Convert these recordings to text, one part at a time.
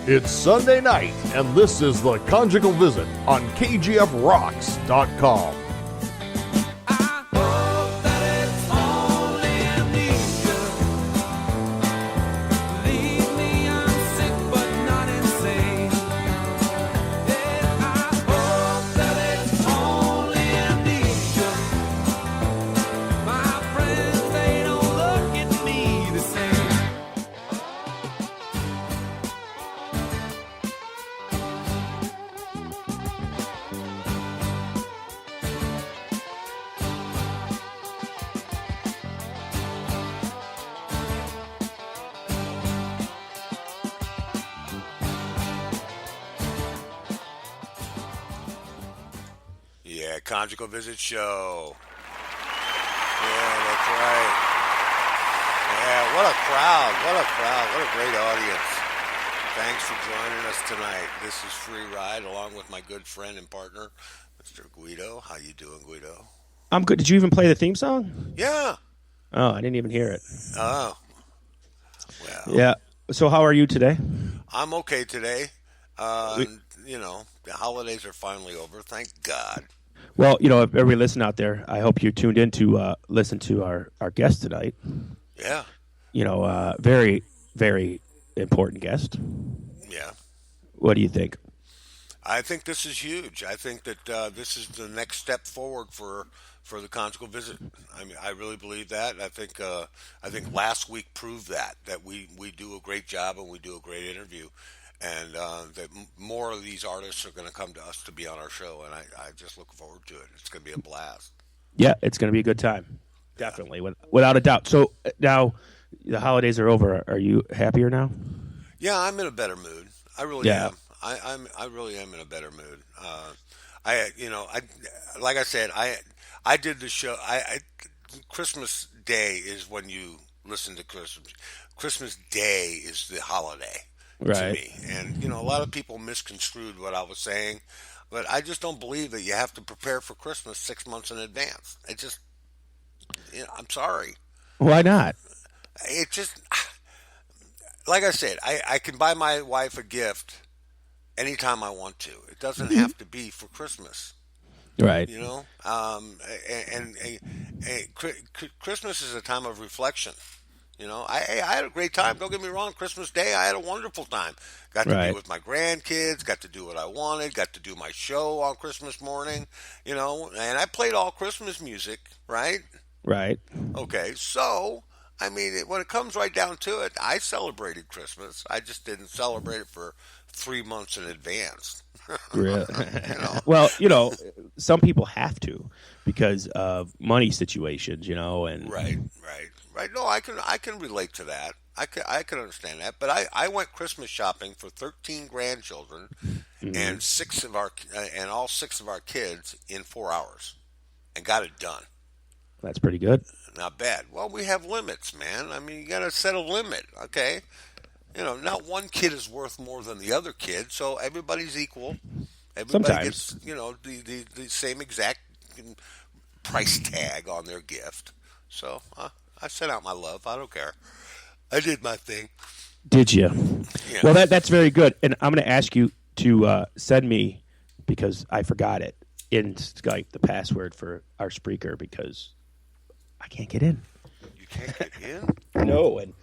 It's Sunday night, and this is the Conjugal Visit on KGFRocks.com. Conjugal Visit Show. Yeah, that's right. Yeah, what a crowd. What a crowd. What a great audience. Thanks for joining us tonight. This is Free Ride along with my good friend and partner, Mr. Guido. How you doing, Guido? I'm good. Did you even play the theme song? Yeah. Oh, I didn't even hear it. Oh. Well. Yeah. So how are you today? I'm okay today. You know, the holidays are finally over. Thank God. Well, you know, if everybody listen out there, I hope you tuned in to listen to our guest tonight. Yeah. You know, very, very important guest. Yeah. What do you think? I think this is huge. I think that this is the next step forward for the Conjugal Visit. I mean, I really believe that. I think last week proved that we do a great job and we do a great interview. And that more of these artists are going to come to us to be on our show, and I just look forward to it. It's going to be a blast. Yeah, it's going to be a good time. Definitely, without a doubt. So now the holidays are over. Are you happier now? Yeah, I'm in a better mood. I really am. I really am in a better mood. Like I said, I did the show. Christmas Day is when you listen to Christmas. Christmas Day is the holiday. Right. To me. And, you know, a lot of people misconstrued what I was saying, but I just don't believe that you have to prepare for Christmas 6 months in advance. It just, I'm sorry. Why not? It just, like I said, I can buy my wife a gift anytime I want to. It doesn't have to be for Christmas. Right. You know? And Christmas is a time of reflection. You know, I had a great time. Don't get me wrong. Christmas Day, I had a wonderful time. Got to be with my grandkids. Got to do what I wanted. Got to do my show on Christmas morning. You know, and I played all Christmas music, right? Right. Okay, so I mean, when it comes right down to it, I celebrated Christmas. I just didn't celebrate it for 3 months in advance. Really? You know? Well, you know, some people have to because of money situations, you know, and Right. No, I can relate to that. I can understand that. But I went Christmas shopping for 13 grandchildren and all six of our kids in 4 hours, and got it done. That's pretty good. Not bad. Well, we have limits, man. I mean, you got to set a limit, okay? You know, not one kid is worth more than the other kid, so everybody's equal. Everybody gets, you know, the same exact price tag on their gift. So I sent out my love. I don't care. I did my thing. Did you? Yeah. Well, that's very good. And I'm going to ask you to send me, because I forgot it, in Skype, the password for our Spreaker, because I can't get in. You can't get in? No, and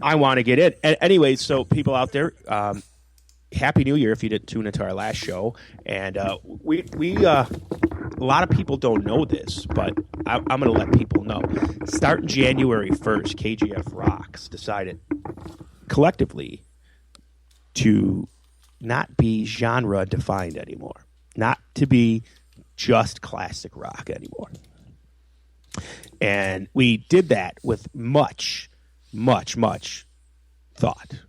I want to get in. And anyway, so people out there, Happy New Year if you didn't tune into our last show. And we a lot of people don't know this, but I'm going to let people know. Starting January 1st, KGF Rocks decided collectively to not be genre defined anymore, not to be just classic rock anymore. And we did that with much, much, much thought.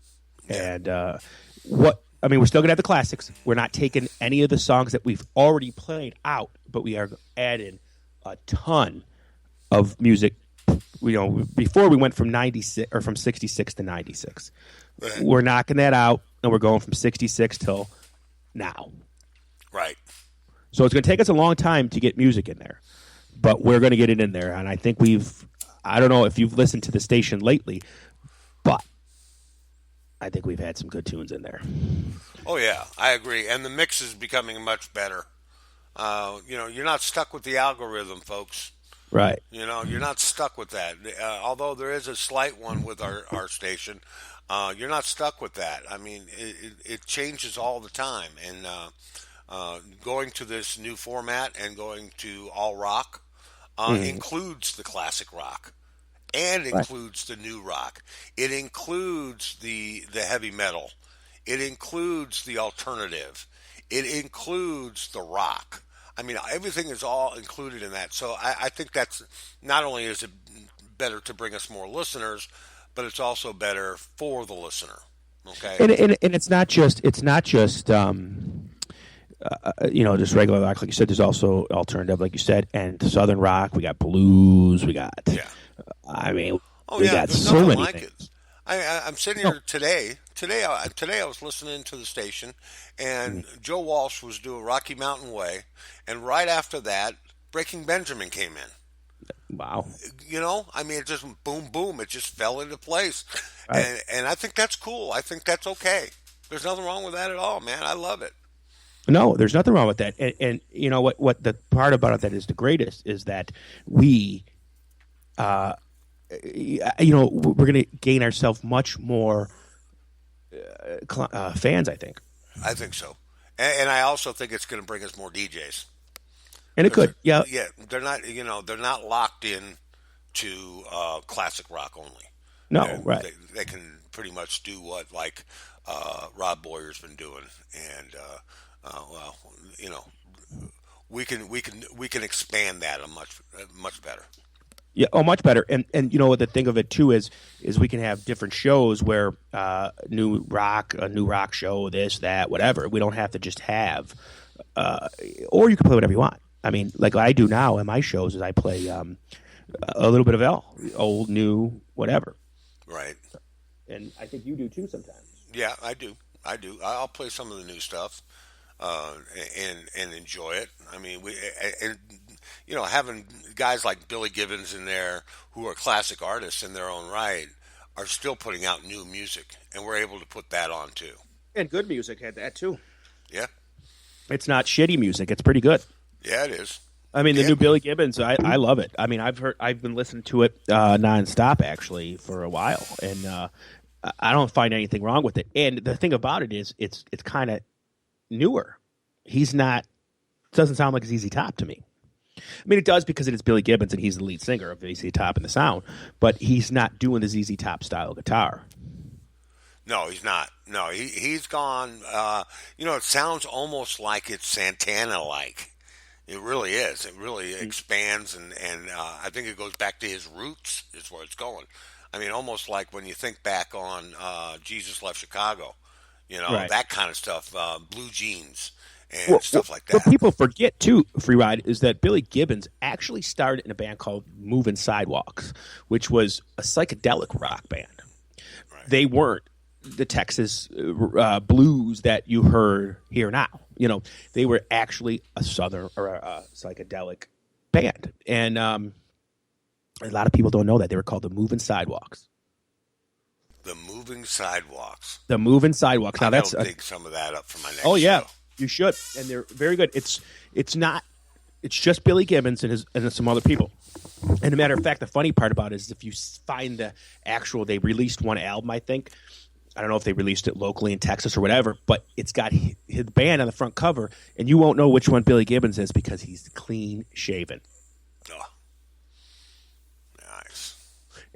And we're still going to have the classics. We're not taking any of the songs that we've already played out, but we are adding a ton of music. You know, before we went from 96 or from 66 to 96. Right. We're knocking that out, and we're going from 66 till now. Right. So it's going to take us a long time to get music in there, but we're going to get it in there. And I think I don't know if you've listened to the station lately, but I think we've had some good tunes in there. Oh yeah, I agree. And the mix is becoming much better. You're not stuck with the algorithm, folks. Right. You're not stuck with that. Although there is a slight one with our station, you're not stuck with that. I mean, it changes all the time. And going to this new format and going to all rock includes the classic rock and includes the new rock. It includes the heavy metal. It includes the alternative. It includes the rock. I mean, everything is all included in that. So I think that's not only is it better to bring us more listeners, but it's also better for the listener. Okay, and it's not just just regular rock, like you said. There's also alternative, like you said, and southern rock. We got blues. We got I mean, we got so many things. I'm sitting here today. Today I was listening to the station, and Joe Walsh was doing Rocky Mountain Way, and right after that, Breaking Benjamin came in. Wow. I mean, it just boom, boom. It just fell into place, Right. and I think that's cool. I think that's okay. There's nothing wrong with that at all, man. I love it. No, there's nothing wrong with that. And you know what the part about it that is the greatest is that we, we're going to gain ourselves much more fans, I think. I think so, and I also think it's going to bring us more DJs. And it could, yeah. Yeah, they're not locked in to classic rock only. No, right. They can pretty much do what Rob Boyer's been doing, and we can expand that much better. Yeah, much better. And the thing of it too is we can have different shows where a new rock show, this, that, whatever. We don't have to just have, or you can play whatever you want. I mean, like I do now in my shows, is I play a little bit of old, new, whatever. Right. And I think you do too sometimes. Yeah, I do. I'll play some of the new stuff and enjoy it. I mean, having guys like Billy Gibbons in there who are classic artists in their own right are still putting out new music, and we're able to put that on too. And good music had that too. Yeah. It's not shitty music. It's pretty good. Yeah, it is. I mean, the new Billy Gibbons, I love it. I mean, I've been listening to it nonstop actually for a while, and I don't find anything wrong with it. And the thing about it is, it's kind of newer. Doesn't sound like ZZ Top to me. I mean, it does because it is Billy Gibbons and he's the lead singer of ZZ Top in the sound, but he's not doing the ZZ Top style guitar. No, he's not. No, he's gone. It sounds almost like it's Santana-like. It really is. It really expands, and I think it goes back to his roots is where it's going. I mean, almost like when you think back on Jesus Left Chicago, Right. that kind of stuff, Blue Jeans and stuff like that. What people forget, too, Free Ride, is that Billy Gibbons actually started in a band called Moving Sidewalks, which was a psychedelic rock band. Right. They weren't the Texas blues that you heard here now. They were actually a southern or a psychedelic band. And a lot of people don't know that. They were called the Moving Sidewalks. The Moving Sidewalks. The Moving Sidewalks. Now I'll that's dig some of that up for my next Oh yeah, show. you should. And they're very good. It's just Billy Gibbons and some other people. And a matter of fact, the funny part about it is if you find they released one album, I think. I don't know if they released it locally in Texas or whatever, but it's got his band on the front cover, and you won't know which one Billy Gibbons is because he's clean shaven. Oh. Nice.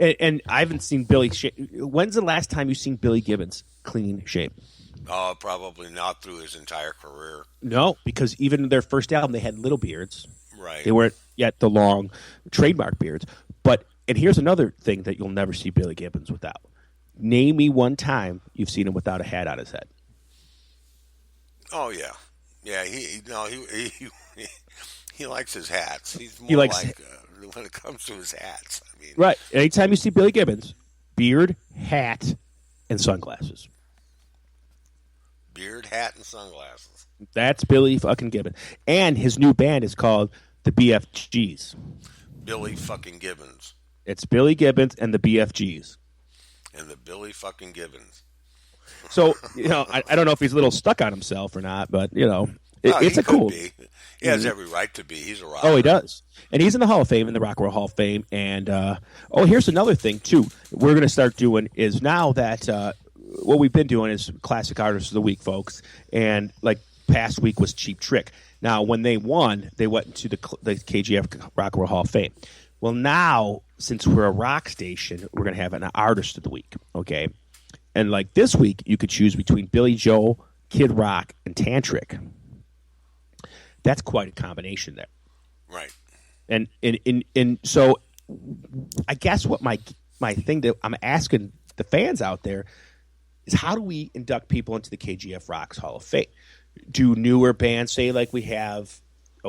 And I haven't seen Billy. When's the last time you've seen Billy Gibbons clean shaven? Oh, probably not through his entire career. No, because even in their first album, they had little beards. Right. They weren't yet the long trademark beards. And here's another thing that you'll never see Billy Gibbons without. Name me one time you've seen him without a hat on his head. Oh yeah, yeah. He likes his hats. He's more when it comes to his hats. I mean, right. Anytime you see Billy Gibbons, beard, hat, and sunglasses. Beard, hat, and sunglasses. That's Billy fucking Gibbons, and his new band is called the BFGs. Billy fucking Gibbons. It's Billy Gibbons and the BFGs. And the Billy fucking Gibbons. So, I don't know if he's a little stuck on himself or not, but, it's he a cool. Be. He has every right to be. He's a rocker. Oh, he does. And he's in the Hall of Fame, in the Rock and Roll Hall of Fame. And, here's another thing, too. We're going to start doing is now that what we've been doing is Classic Artists of the Week, folks. And, like, past week was Cheap Trick. Now, when they won, they went into the KGF Rock and Roll Hall of Fame. Well, now, since we're a rock station, we're going to have an Artist of the Week, okay? And, like, this week, you could choose between Billy Joel, Kid Rock, and Tantric. That's quite a combination there. Right. And so I guess what my thing that I'm asking the fans out there is, how do we induct people into the KGF Rocks Hall of Fame? Do newer bands, say like we have,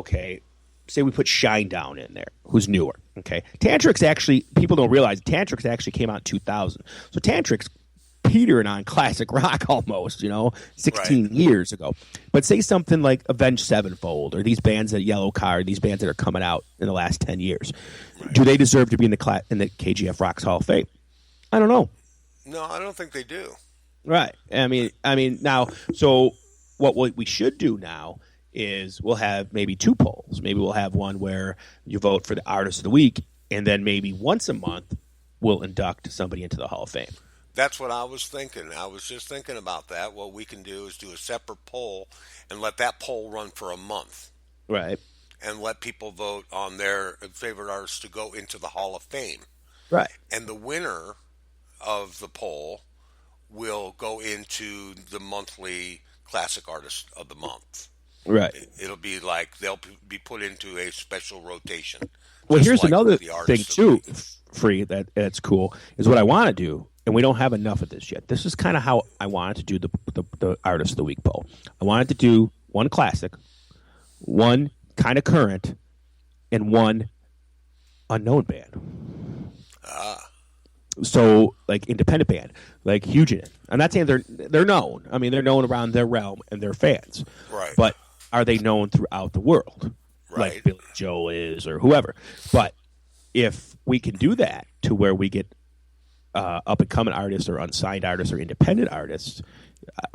say we put Shinedown in there, who's newer, okay? Tantric's actually, people don't realize, Tantric's actually came out in 2000. So Tantric's petering on classic rock almost, 16 years ago. But say something like Avenged Sevenfold or these bands at Yellow Card, these bands that are coming out in the last 10 years. Right. Do they deserve to be in the KGF Rocks Hall of Fame? I don't know. No, I don't think they do. Right. I mean now, so what we should do now is we'll have maybe two polls. Maybe we'll have one where you vote for the Artist of the Week, and then maybe once a month we'll induct somebody into the Hall of Fame. That's what I was thinking. I was just thinking about that. What we can do is do a separate poll and let that poll run for a month. Right. And let people vote on their favorite artists to go into the Hall of Fame. Right. And the winner of the poll will go into the monthly Classic Artist of the Month. Right. It'll be like they'll be put into a special rotation. Well, here's like another thing, too, Free, that's cool, is what I want to do. And we don't have enough of this yet. This is kind of how I wanted to do the Artist of the Week poll. I wanted to do one classic, one kind of current, and one unknown band. So, like, independent band, like Huguenin. I'm not saying they're known. I mean, they're known around their realm and their fans. Right. But are they known throughout the world? Right. Like Billy Joel is or whoever. But if we can do that to where we get up-and-coming artists or unsigned artists or independent artists,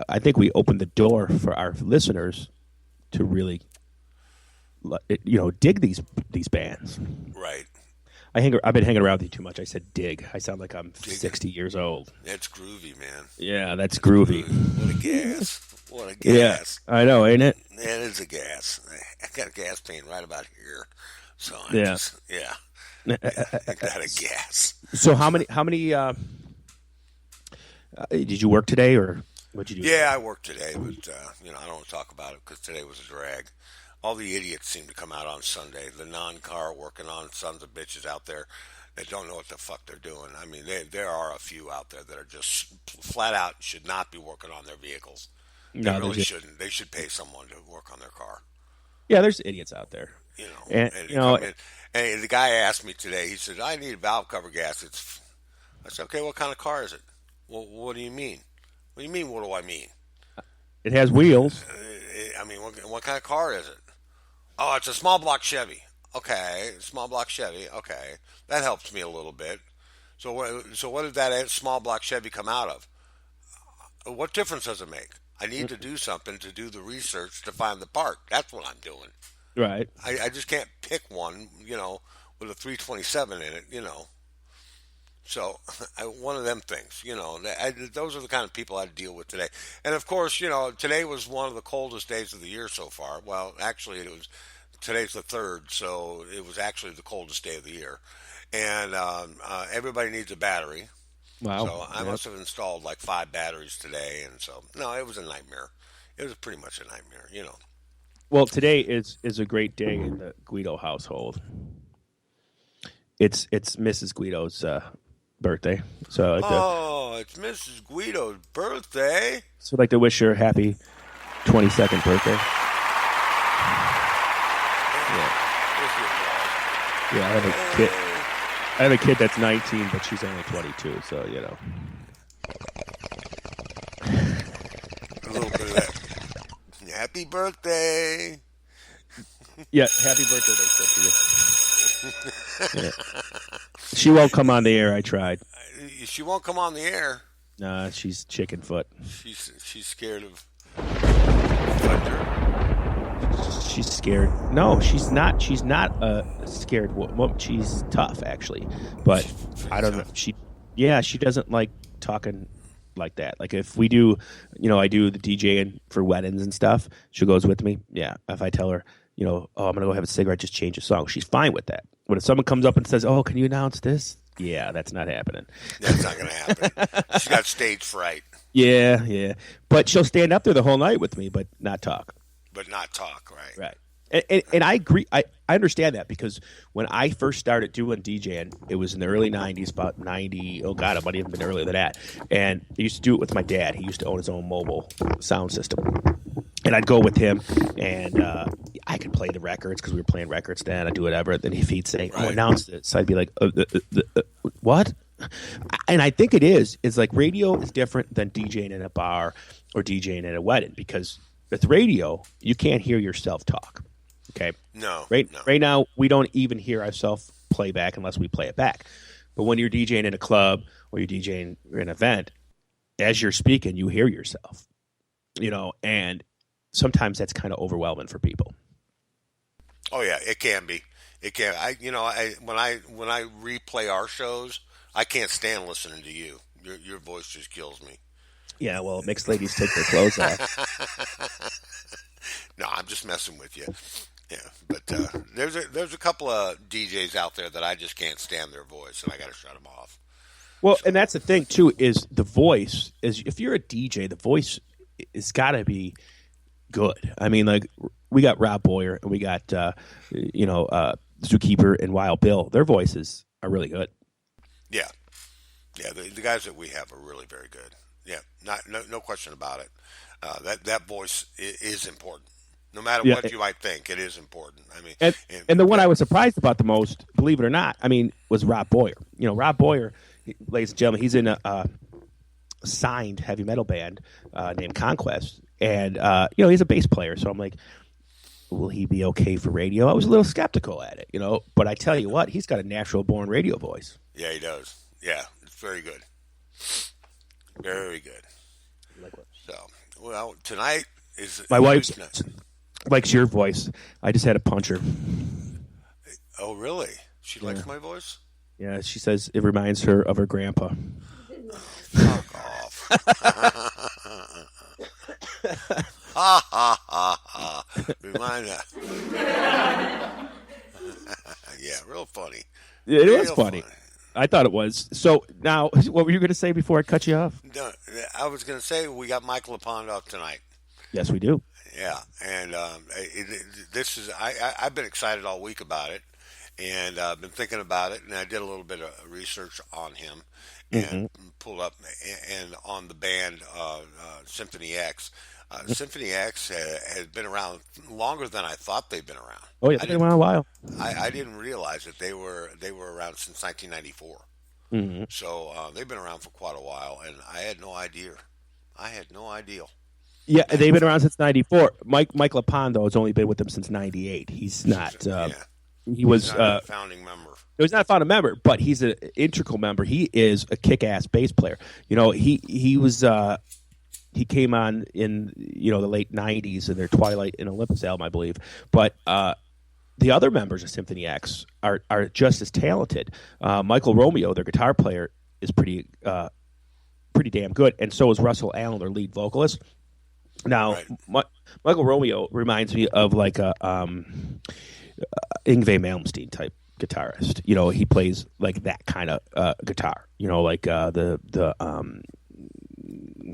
I think we open the door for our listeners to really, dig these bands. Right. I've been hanging around with you too much. I said dig. I sound like I'm 60 years old. That's groovy, man. Yeah, that's groovy. What a gas. What a gas. Yeah, I know, ain't it? It is a gas. I got a gas pain right about here. So I got a gas. So how many did you work today, or what'd you do? Yeah, I worked today, but I don't want to talk about it because today was a drag. All the idiots seem to come out on Sunday. The non-car working on sons of bitches out there that don't know what the fuck they're doing. I mean, there are a few out there that are just flat out should not be working on their vehicles. They really shouldn't. They should pay someone to work on their car. Yeah, there's idiots out there. And the guy asked me today, he said, I need valve cover gaskets. I said, okay, what kind of car is it? Well, what do you mean? What do you mean, what do I mean? It has wheels. I mean, what kind of car is it? Oh, it's a small block Chevy. Okay, small block Chevy. Okay, that helps me a little bit. So what did that small block Chevy come out of? What difference does it make? I need to do something to do the research to find the part. That's what I'm doing. Right. I just can't pick one, with a 327 in it, So one of them things, those are the kind of people I deal with today. And of course, today was one of the coldest days of the year so far. Well, actually, today's the 3rd, so it was actually the coldest day of the year. And everybody needs a battery. Wow. So I must have installed like 5 batteries today. And so, no, it was a nightmare. It was pretty much a nightmare, Well, today is a great day in the Guido household. It's Mrs. Guido's birthday. So it's Mrs. Guido's birthday. So I'd like to wish her happy 22nd birthday. Yeah, I have a kid. I have a kid that's 19, but she's only 22. So a little bit of that. Happy birthday. Yeah, happy birthday, they said to you. Yeah. She won't come on the air. I tried. She won't come on the air. She's chicken foot. She's scared of thunder. She's scared. No, she's not. She's not a scared woman. She's tough, actually. But I don't know. She doesn't like talking like that. Like if we do, I do the DJing for weddings and stuff. She goes with me. Yeah. If I tell her, I'm gonna go have a cigarette, just change a song. She's fine with that. But if someone comes up and says, "Oh, can you announce this?" Yeah, that's not happening. That's not gonna happen. She's got stage fright. Yeah. But she'll stand up there the whole night with me, but not talk. Right. And I agree. I understand that because when I first started doing DJing, it was in the early 90s, about 90. Oh, God, it might have even been earlier than that. And I used to do it with my dad. He used to own his own mobile sound system. And I'd go with him, and I could play the records because we were playing records then. I'd do whatever. Then if he'd say, "Oh, announce it," so I'd be like, "What?" And I think it is. It's like radio is different than DJing in a bar or DJing at a wedding because with radio, you can't hear yourself talk. Okay. No. Right now, we don't even hear ourselves play back unless we play it back. But when you're DJing in a club or you're DJing in an event, as you're speaking, you hear yourself. And sometimes that's kind of overwhelming for people. Oh yeah, it can be. It can. When I replay our shows, I can't stand listening to you. Your voice just kills me. Yeah, well, mixed ladies take their clothes off. No, I'm just messing with you. Yeah, but there's a couple of DJs out there that I just can't stand their voice, and I got to shut them off. Well, and that's the thing too is the voice is if you're a DJ, the voice has got to be good. I mean, like we got Rob Boyer and we got Zookeeper and Wild Bill. Their voices are really good. Yeah. The guys that we have are really very good. Yeah, no question about it. That voice is important. No matter what you might think, it is important. I mean, and the one I was surprised about the most, believe it or not, was Rob Boyer. Rob Boyer, ladies and gentlemen, he's in a signed heavy metal band named Conquest, and he's a bass player. So I'm like, will he be okay for radio? I was a little skeptical at it, but I tell you what, he's got a natural born radio voice. Yeah, he does. Yeah, it's very good. Very good. So, well, tonight is my wife likes your voice. I just had to punch her. Oh, really? She likes my voice? Yeah, she says it reminds her of her grandpa. Fuck off. Ha ha ha ha. Remind her. Yeah, real funny. Yeah, it was funny. I thought it was. So now, what were you going to say before I cut you off? No, I was going to say we got Mike Lepond up tonight. Yes, we do. Yeah, and this is I've been excited all week about it, and I've been thinking about it, and I did a little bit of research on him, and pulled up and on the band Symphony X. Symphony X has been around longer than I thought they've been around. Oh yeah, they've been around a while. I didn't realize that they were around since 1994. Mm-hmm. So they've been around for quite a while, and I had no idea. Yeah, they've been around since '94. Mike Lepond, though, has only been with them since '98. He's not. He was not a founding member. He's not a founding member, but he's an integral member. He is a kick-ass bass player. He was. He came on in the late '90s in their Twilight and Olympus album, I believe. But the other members of Symphony X are just as talented. Michael Romeo, their guitar player, is pretty damn good, and so is Russell Allen, their lead vocalist. Now, Michael Romeo reminds me of like a Yngwie Malmsteen type guitarist. He plays like that kind of guitar. Like the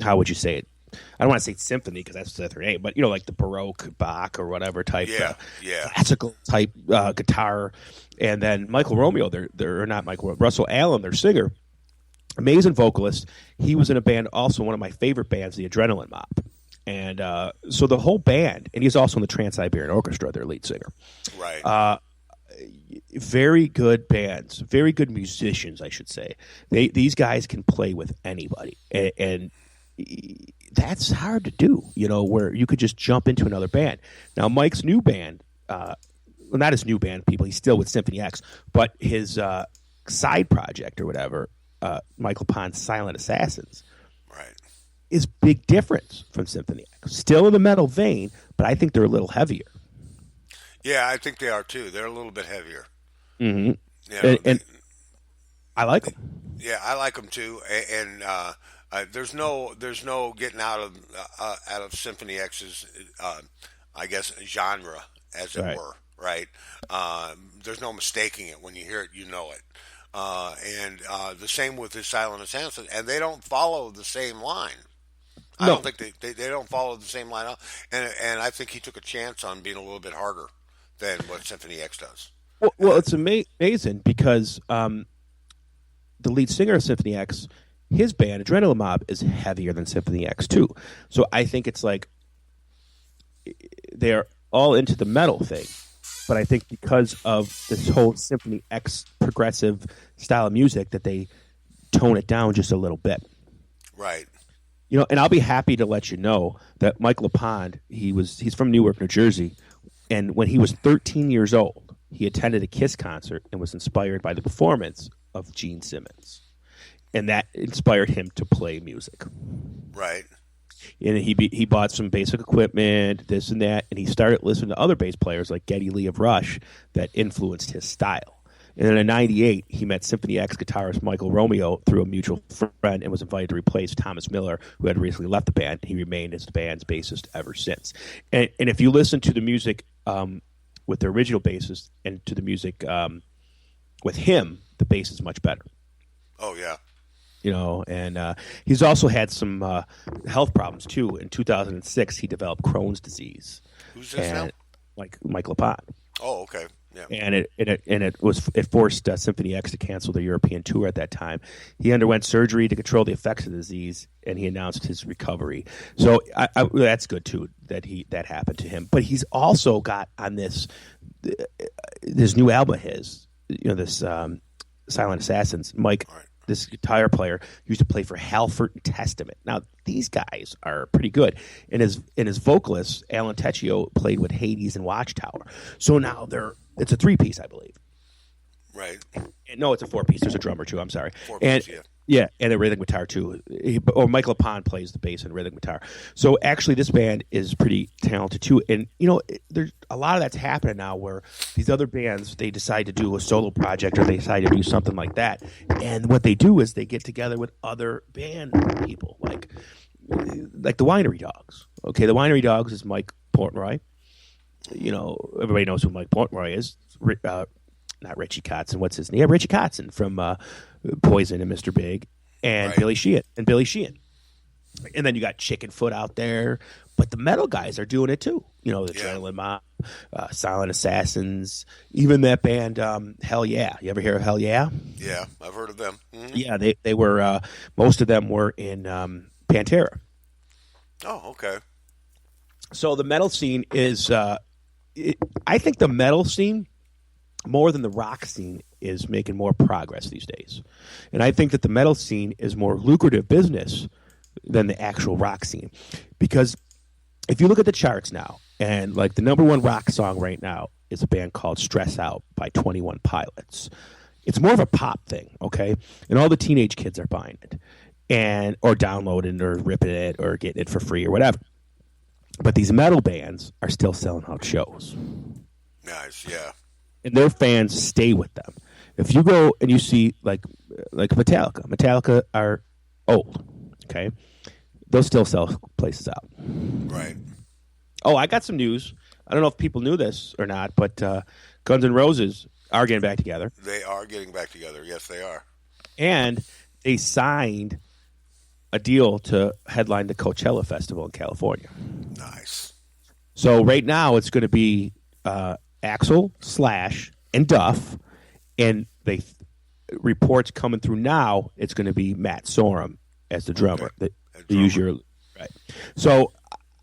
how would you say it? I don't want to say symphony because that's their name, but like the Baroque, Bach, or whatever type, classical type guitar. And then Michael Romeo, they're not Russell Allen, their singer, amazing vocalist. He was in a band, also one of my favorite bands, the Adrenaline Mob. And so the whole band, and he's also in the Trans-Siberian Orchestra, their lead singer. Right. Very good bands, very good musicians, I should say. These guys can play with anybody, and that's hard to do. Where you could just jump into another band. Now, Mike's new band, not his new band, people. He's still with Symphony X, but his side project or whatever, Mike Lepond's Silent Assassins. Right. is big difference from Symphony X. Still in the metal vein, but I think they're a little heavier. Yeah, I think they are too. They're a little bit heavier. Mm-hmm. You know, And I like them. yeah, I like them too. And there's no getting out of Symphony X's, I guess, genre, as it Right. were. Right. There's no mistaking it. When you hear it, you know it. And the same with his Silent Assassin, and they don't follow the same line. I No. don't think they don't follow the same line up, and I think he took a chance on being a little bit harder than what Symphony X does. Well, it's amazing because the lead singer of Symphony X, his band, Adrenaline Mob, is heavier than Symphony X too. So I think it's like they're all into the metal thing. But I think because of this whole Symphony X progressive style of music that they tone it down just a little bit. Right. You know, and I'll be happy to let you know that Mike Lepond, he's from Newark, New Jersey, and when he was 13 years old, he attended a Kiss concert and was inspired by the performance of Gene Simmons. And that inspired him to play music. Right. And he bought some basic equipment, this and that, and he started listening to other bass players like Geddy Lee of Rush that influenced his style. And then in '98, he met Symphony X guitarist Michael Romeo through a mutual friend and was invited to replace Thomas Miller, who had recently left the band. He remained as the band's bassist ever since. And if you listen to the music with the original bassist and to the music with him, the bass is much better. Oh yeah. You know, and he's also had some health problems too. In 2006, he developed Crohn's disease. Who's this now? Like Mike Lepond. Oh, okay. Yeah. And it forced Symphony X to cancel their European tour at that time. He underwent surgery to control the effects of the disease, and he announced his recovery. So that's good too that happened to him. But he's also got on this new album of his, you know, this Silent Assassins. Mike, Right. this guitar player used to play for Halford and Testament. Now these guys are pretty good, and his vocalist Alan Tecchio played with Hades and Watchtower. So now it's a 3-piece, I believe. Right. No, it's a 4-piece. There's a drummer too. I'm sorry. 4-piece, yeah. Yeah, and a rhythm guitar too. Michael Lepond plays the bass and rhythm guitar. So actually, this band is pretty talented too. And you know, there's a lot of that's happening now, where these other bands, they decide to do a solo project or they decide to do something like that. And what they do is they get together with other band people, like the Winery Dogs. Okay, the Winery Dogs is Mike Portnoy. You know, everybody knows who Mike Portnoy is. Not Richie Kotzen. What's his name? Yeah, Richie Kotzen from Poison and Mr. Big, and Right. Billy Sheehan. And then you got Chickenfoot out there, but the metal guys are doing it too. You know, the Yeah. Adrenaline Mob, Silent Assassins, even that band Hell Yeah. You ever hear of Hell Yeah? Yeah, I've heard of them. Mhm. Yeah, they were most of them were in Pantera. Oh, okay. So the metal scene is I think the metal scene, more than the rock scene, is making more progress these days. And I think that the metal scene is more lucrative business than the actual rock scene. Because if you look at the charts now, and like the number one rock song right now is a band called Stress Out by 21 Pilots. It's more of a pop thing, okay? And all the teenage kids are buying it, or downloading or ripping it or getting it for free or whatever. But these metal bands are still selling out shows. Nice. Yeah. And their fans stay with them. If you go and you see like Metallica are old, okay? They'll still sell places out. Right. Oh, I got some news. I don't know if people knew this or not, but Guns N' Roses are getting back together. They are getting back together. Yes, they are. And they signed a deal to headline the Coachella Festival in California. Nice. So right now it's going to be Axl, Slash, and Duff, and reports coming through now, it's going to be Matt Sorum as the drummer. Okay. Right. So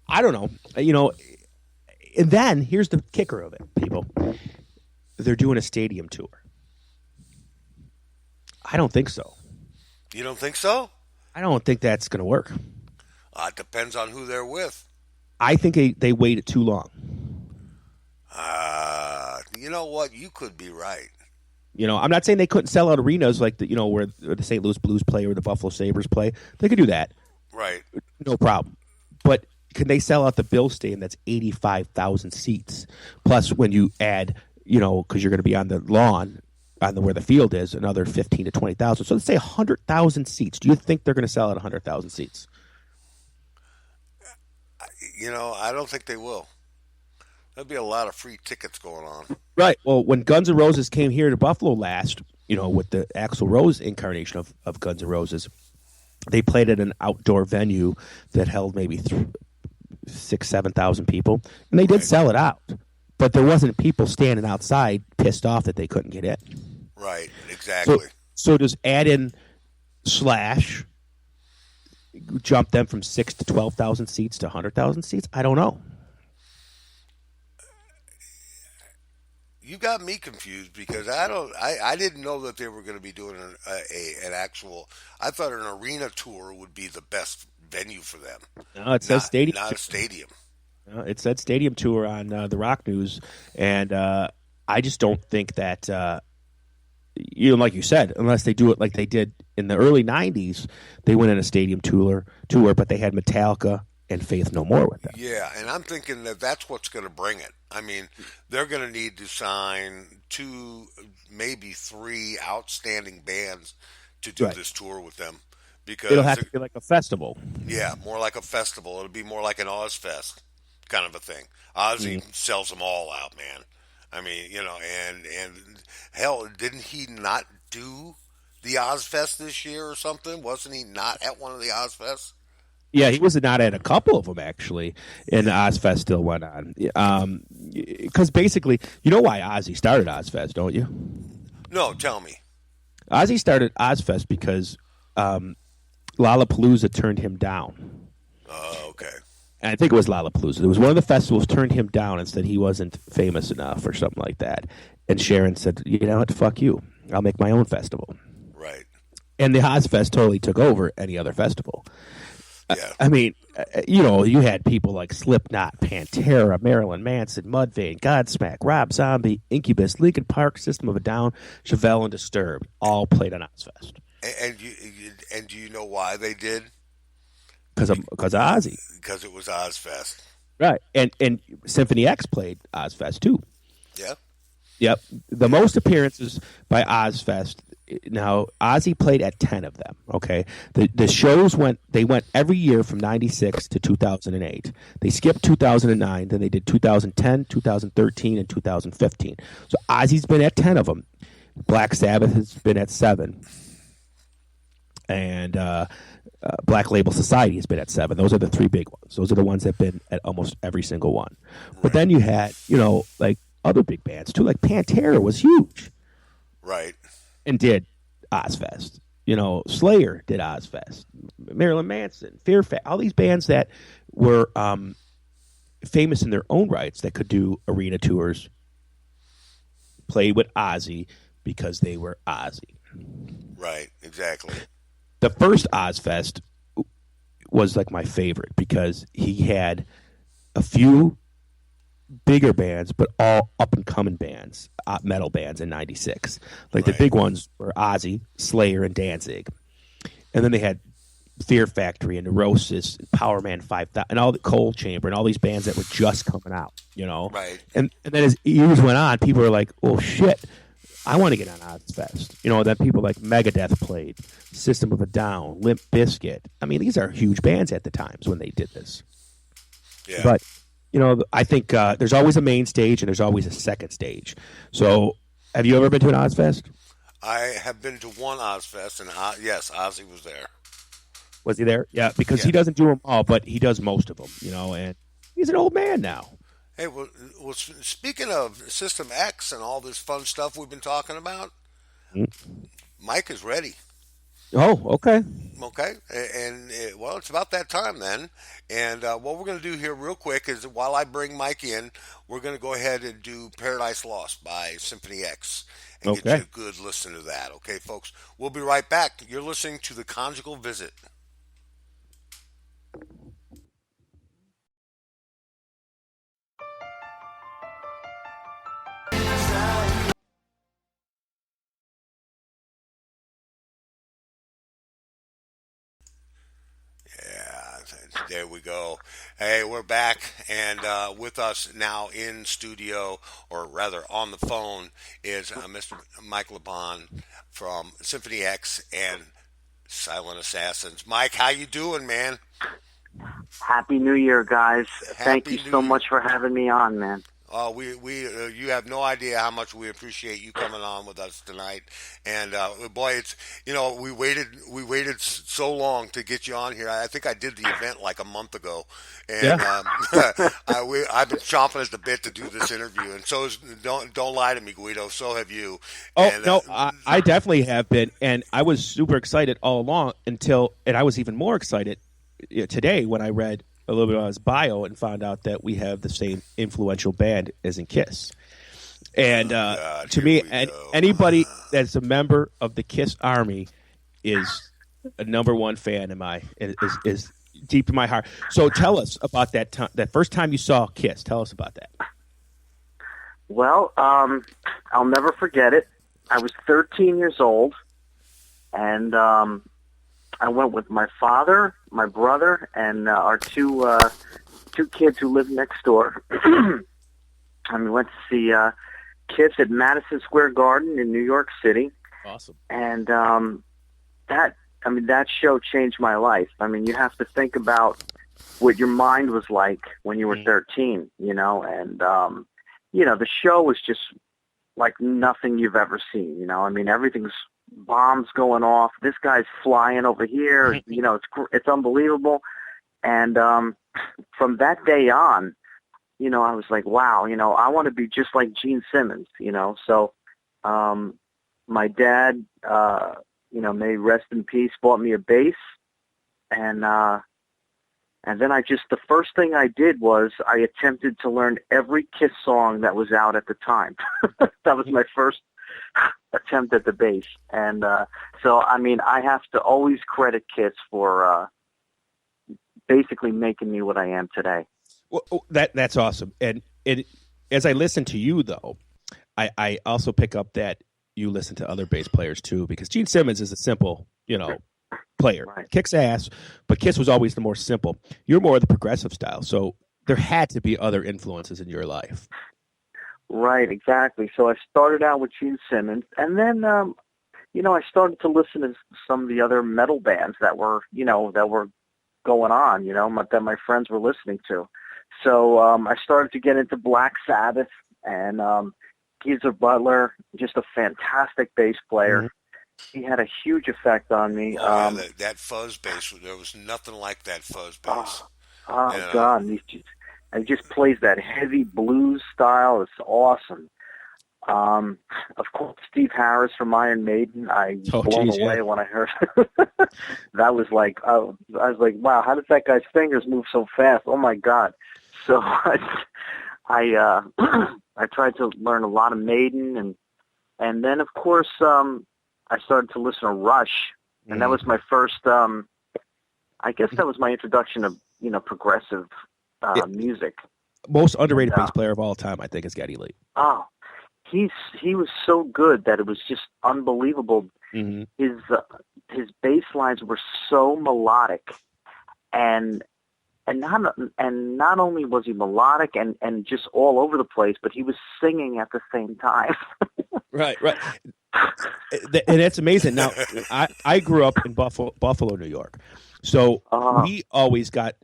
I don't know, you know, and then here's the kicker of it, people. They're doing a stadium tour. I don't think so. You don't think so? I don't think that's going to work. It depends on who they're with. I think they waited too long. You know what? You could be right. You know, I'm not saying they couldn't sell out arenas like where the St. Louis Blues play or the Buffalo Sabres play. They could do that. Right. no problem. But can they sell out the Bill Stadium that's 85,000 seats? Plus, when you add, because you're going to be on the lawn, where the field is, another 15 to 20,000. So let's say 100,000 seats. Do you think they're going to sell out 100,000 seats? I don't think they will. There'll be a lot of free tickets going on. Right. Well, when Guns N' Roses came here to Buffalo last, with the Axl Rose incarnation of Guns N' Roses, they played at an outdoor venue that held maybe 7,000 people, and they did sell it out. But there wasn't people standing outside pissed off that they couldn't get in. Right. Exactly. So does add in Slash jump them from 6,000 to 12,000 seats to 100,000 seats? I don't know. You got me confused because I didn't know that they were going to be doing an actual. I thought an arena tour would be the best venue for them. No, it says stadium. Not a stadium. It said stadium tour on the Rock News, and I just don't think that like you said, unless they do it like they did in the early '90s, they went in a stadium tour, but they had Metallica and Faith No More with them. Yeah, and I'm thinking that that's what's going to bring it. I mean, they're going to need to sign 2, maybe 3 outstanding bands to do this tour with them. Because it'll have to be like a festival. Yeah, more like a festival. It'll be more like an Ozfest kind of a thing. Ozzy sells them all out, man. I mean, and hell, didn't he not do the Ozfest this year or something? Wasn't he not at one of the Ozfests? Yeah, he was not at a couple of them, actually, and Ozfest still went on. Because basically, you know why Ozzy started Ozfest, don't you? No, tell me. Ozzy started Ozfest because Lollapalooza turned him down. Oh, okay. And I think it was Lollapalooza. It was one of the festivals turned him down and said he wasn't famous enough or something like that. And Sharon said, you know what, fuck you. I'll make my own festival. Right. And the Ozfest totally took over any other festival. Yeah. I mean, you had people like Slipknot, Pantera, Marilyn Manson, Mudvayne, Godsmack, Rob Zombie, Incubus, Linkin Park, System of a Down, Chevelle, and Disturbed all played on Ozfest. And do you know why they did? Because of Ozzy. Because it was Ozfest. Right. And Symphony X played Ozfest too. Yeah. Yep. The most appearances by Ozfest. Now, Ozzy played at 10 of them, okay? The shows went every year from 96 to 2008. They skipped 2009, then they did 2010, 2013, and 2015. So Ozzy's been at 10 of them. Black Sabbath has been at 7. And Black Label Society has been at 7. Those are the 3 big ones. Those are the ones that have been at almost every single one. Right. But then you had, like other big bands too. Like Pantera was huge. Right. And did Ozfest. Slayer did Ozfest. Marilyn Manson, Fear Factory, all these bands that were famous in their own rights that could do arena tours played with Ozzy because they were Ozzy. Right, exactly. The first Ozfest was like my favorite because he had a few bigger bands, but all up-and-coming bands, metal bands in 96. Like the big ones were Ozzy, Slayer, and Danzig. And then they had Fear Factory and Neurosis, and Power Man 5000, and all the Cold Chamber, and all these bands that were just coming out, Right. And then as years went on, people were like, oh, shit, I want to get on Ozfest. Then people like Megadeth played, System of a Down, Limp Bizkit. I mean, these are huge bands at the times when they did this. Yeah. But I think there's always a main stage and there's always a second stage. So, have you ever been to an Ozfest? I have been to one Ozfest, and yes, Ozzy was there. Was he there? Yeah, because he doesn't do them all, but he does most of them. And he's an old man now. Hey, well, speaking of System X and all this fun stuff we've been talking about, Mike is ready. Oh, okay. Okay, and well, it's about that time then. And what we're going to do here real quick is while I bring Mike in, we're going to go ahead and do Paradise Lost by Symphony X and get you a good listen to that. Okay, folks, we'll be right back. You're listening to The Conjugal Visit. Yeah, There we go. Hey, we're back, and with us now in studio, or rather on the phone, is Mr. Mike Lepond from Symphony X and Silent Assassins. Mike, how you doing, man? Happy New Year, guys. Thank Happy you New so Year. much for having me on, man. You have no idea how much we appreciate you coming on with us tonight. And boy, it's we waited so long to get you on here. I think I did the event like a month ago, and Yeah. I've been chomping at the bit to do this interview. And don't lie to me, Guido. So have you. Oh, And no, I definitely have been. And I was super excited all along and I was even more excited today when I read a little bit on his bio and found out that we have the same influential band as in Kiss. And God, to here me, we and go. anybody that's a member of the Kiss Army is a number one fan in is deep in my heart. So tell us about that first time you saw Kiss. Tell us about that. Well, I'll never forget it. I was 13 years old, and I went with my father, my brother, and our two kids who lived next door. And we went to see Kiss at Madison Square Garden in New York City. Awesome. And that show changed my life. I mean, you have to think about what your mind was like when you were 13, and the show was just like nothing you've ever seen. I mean, everything's bombs going off. This guy's flying over here. It's unbelievable. And from that day on, I was like, wow, I want to be just like Gene Simmons. So my dad, may rest in peace, bought me a bass, and then the first thing I did was I attempted to learn every Kiss song that was out at the time. That was my first attempt at the bass. And so, I mean, I have to always credit Kiss for basically making me what I am today. Well, that's awesome. And as I listen to you, though, I also pick up that you listen to other bass players, too, because Gene Simmons is a simple, player. Right. Kicks ass, but Kiss was always the more simple. You're more of the progressive style, so there had to be other influences in your life. Right, exactly. So I started out with Gene Simmons, and then, I started to listen to some of the other metal bands that were going on, that my friends were listening to. So I started to get into Black Sabbath, and Geezer Butler, just a fantastic bass player. Mm-hmm. He had a huge effect on me. That fuzz bass, there was nothing like that fuzz bass. God, he just plays that heavy blues style. It's awesome. Of course, Steve Harris from Iron Maiden. I was blown away when I heard that. Was like, I was like, wow, how does that guy's fingers move so fast? Oh my God! So I tried to learn a lot of Maiden, and then of course I started to listen to Rush, and that was my first. I guess that was my introduction of progressive music. Most underrated bass player of all time, I think, is Geddy Lee. Oh, he was so good that it was just unbelievable. Mm-hmm. His bass lines were so melodic, and not only was he melodic and just all over the place, but he was singing at the same time. Right. And that's amazing. Now, I grew up in Buffalo, New York, so we always got,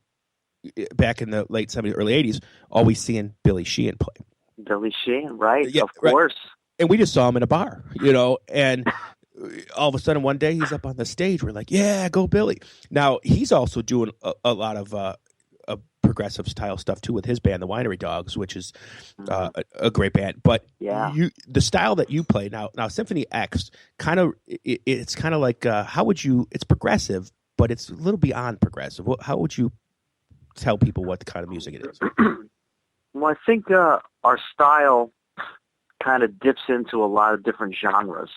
back in the late 70s, early 80s, always seeing Billy Sheehan play. Billy Sheehan, right? Yeah, of course. Right. And we just saw him in a bar, and all of a sudden one day he's up on the stage. We're like, yeah, go Billy. Now, he's also doing a lot of progressive style stuff too with his band, the Winery Dogs, which is a great band. But the style that you play now Symphony X, it's kind of like it's progressive, but it's a little beyond progressive. How would you tell people what kind of music it is? Well, I think our style kind of dips into a lot of different genres.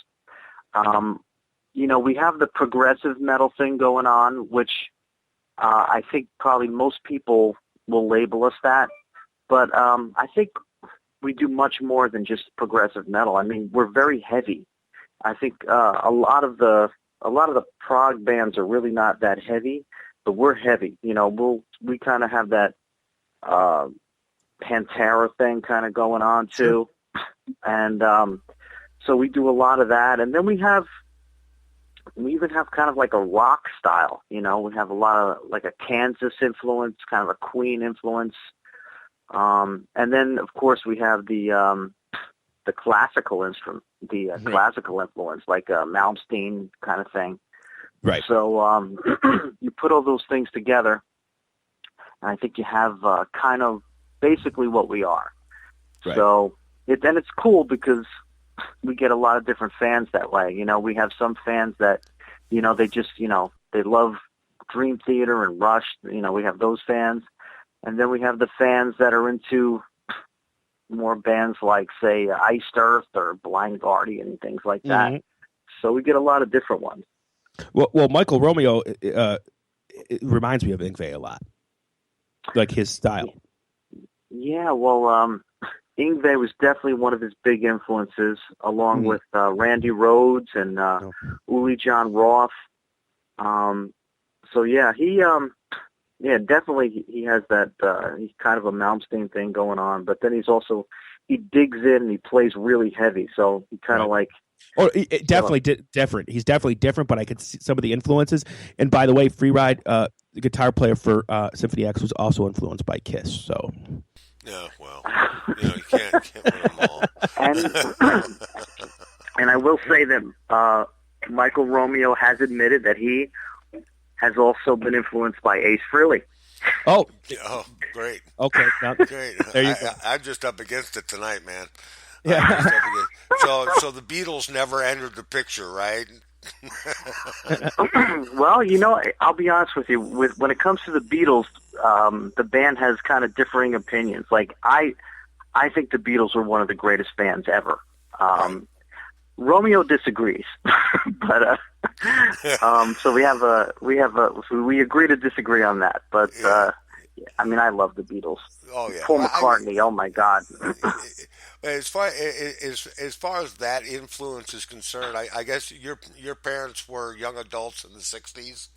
We have the progressive metal thing going on, which I think probably most people will label us that. But I think we do much more than just progressive metal. I mean, we're very heavy. I think a lot of the prog bands are really not that heavy. but we're heavy. You know, we kind of have that Pantera thing kind of going on too, and so we do a lot of that, and then we even have kind of like a rock style. You know, we have a lot of like a Kansas influence, kind of a Queen influence, and then of course we have the classical instrument, classical influence, like a Malmsteen kind of thing. Right. So you put all those things together, and I think you have kind of basically what we are. Right. So it's cool because we get a lot of different fans that way. You know, we have some fans that, you know, they just, you know, they love Dream Theater and Rush. You know, we have those fans. And then we have the fans that are into more bands like, say, Iced Earth or Blind Guardian and things like that. Mm-hmm. So we get a lot of different ones. Well, Michael Romeo it reminds me of Yngwie a lot, like his style. Yeah, well, Yngwie was definitely one of his big influences, along with Randy Rhoads and Uli John Roth. So yeah, definitely he has that. He's kind of a Malmsteen thing going on, but then he digs in and he plays really heavy. So he kind of like. Oh, definitely different. He's definitely different, but I could see some of the influences. And by the way, Freeride, the guitar player for Symphony X, was also influenced by Kiss. So. Yeah, well, you know, you can't win them all. And I will say that Michael Romeo has admitted that he has also been influenced by Ace Frehley. Oh, great. Okay, great. There you go. I'm just up against it tonight, man. Yeah. So the Beatles never entered the picture, right? Well, you know, I'll be honest with you. When it comes to the Beatles, the band has kind of differing opinions. Like I think the Beatles were one of the greatest bands ever. Romeo disagrees, but so we agree to disagree on that. But I mean, I love the Beatles. Oh yeah, Paul McCartney. Oh my God. As far as that influence is concerned, I guess your parents were young adults in the '60s,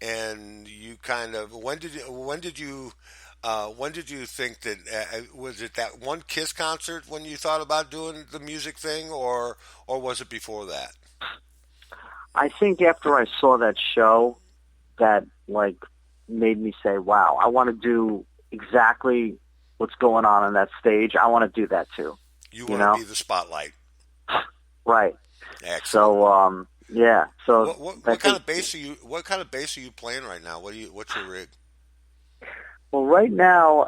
and you kind of when did you think that was it that one Kiss concert when you thought about doing the music thing, or was it before that? I think after I saw that show, that like made me say, "Wow, I want to do exactly what's going on that stage. I want to do that too." You want to be the spotlight, right? Excellent. So, yeah. So, what kind of bass are you? What kind of bass are you playing right now? What's your rig? Well, right now,